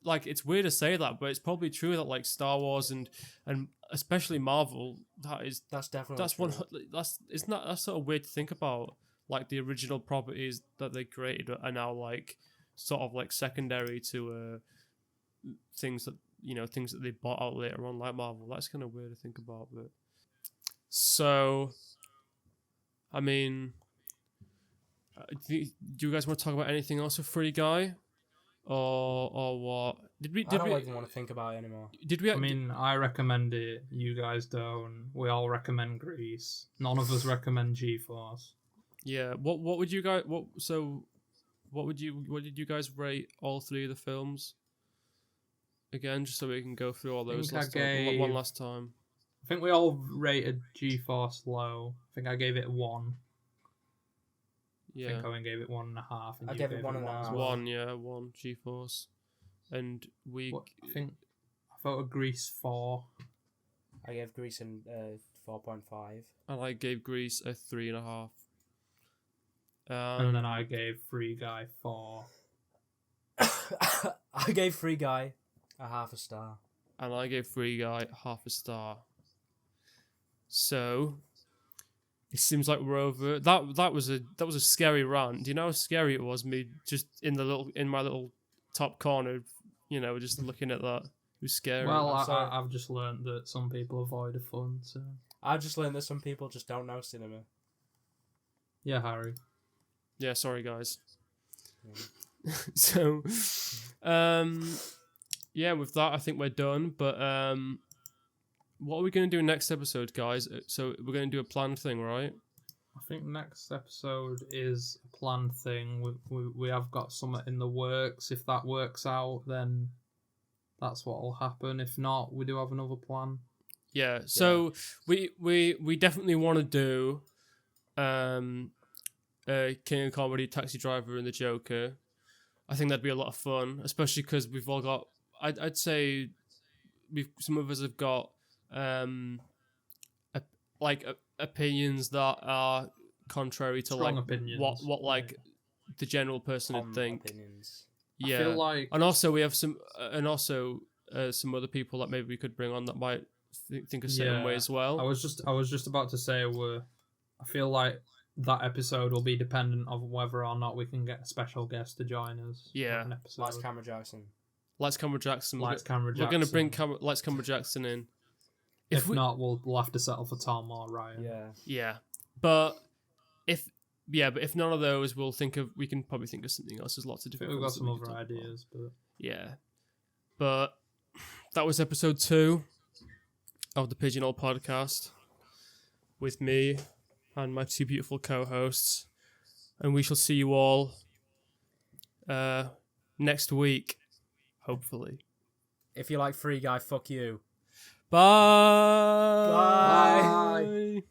like it's weird to say that, but it's probably true that like Star Wars and especially Marvel, that's definitely that's sort of weird to think about. Like the original properties that they created are now like sort of like secondary to things that they bought out later on, like Marvel. That's kind of weird to think about, but so I mean. Do you guys want to talk about anything else with Free Guy, or what? I don't even want to think about it anymore. I mean, I recommend it. You guys don't. We all recommend Grease. None of us recommend G-Force. Yeah. What would you guys? What did you guys rate all three of the films? Again, just so we can go through all those one last time. I think we all rated G-Force low. I think I gave it 1. Yeah. I think Owen gave it 1.5. I gave it 1.5. 1 G-Force. And I voted Grease 4. I gave Grease a 4.5. And I gave Grease a 3.5. And then I gave Free Guy 4. I gave Free Guy a 0.5 star. And I gave Free Guy 0.5 star. So it seems like we're over. That was a scary rant. Do you know how scary it was? Me just in my little top corner, just looking at that. It was scary. Well, I've just learned that some people avoid fun. So I've just learned that some people just don't know cinema. Yeah, Harry. Yeah, sorry guys. Yeah. So, yeah, with that I think we're done. But what are we going to do next episode, guys? So we're going to do a planned thing, right? I think next episode is a planned thing. We have got something in the works. If that works out, then that's what will happen. If not, we do have another plan. Yeah. So we definitely want to do King of Comedy, Taxi Driver, and the Joker. I think that'd be a lot of fun, especially because we've all got. I'd say some of us have got opinions that are contrary to Strong like opinions. what like the general person would think. Opinions. Yeah, I feel like, and also we have some some other people that maybe we could bring on that might think a certain way as well. I was just about to say I feel like that episode will be dependent on whether or not we can get a special guest to join us. Yeah. for an episode. Lights, Camera, Jackson. Lights, Camera, Jackson. Lights, Camera, We're going to Jackson. bring Lights, Camera, Jackson in. If not, we'll have to settle for Tom or Ryan. Yeah. Yeah, but if none of those, we can probably think of something else. There's lots of I think different. we've got films some that we other could talk about. ideas, but Yeah, but that was episode 2 of the Pigeonhole Podcast with me and my 2 beautiful co-hosts, and we shall see you all next week, hopefully. If you like Free Guy, fuck you. Bye. Bye. Bye.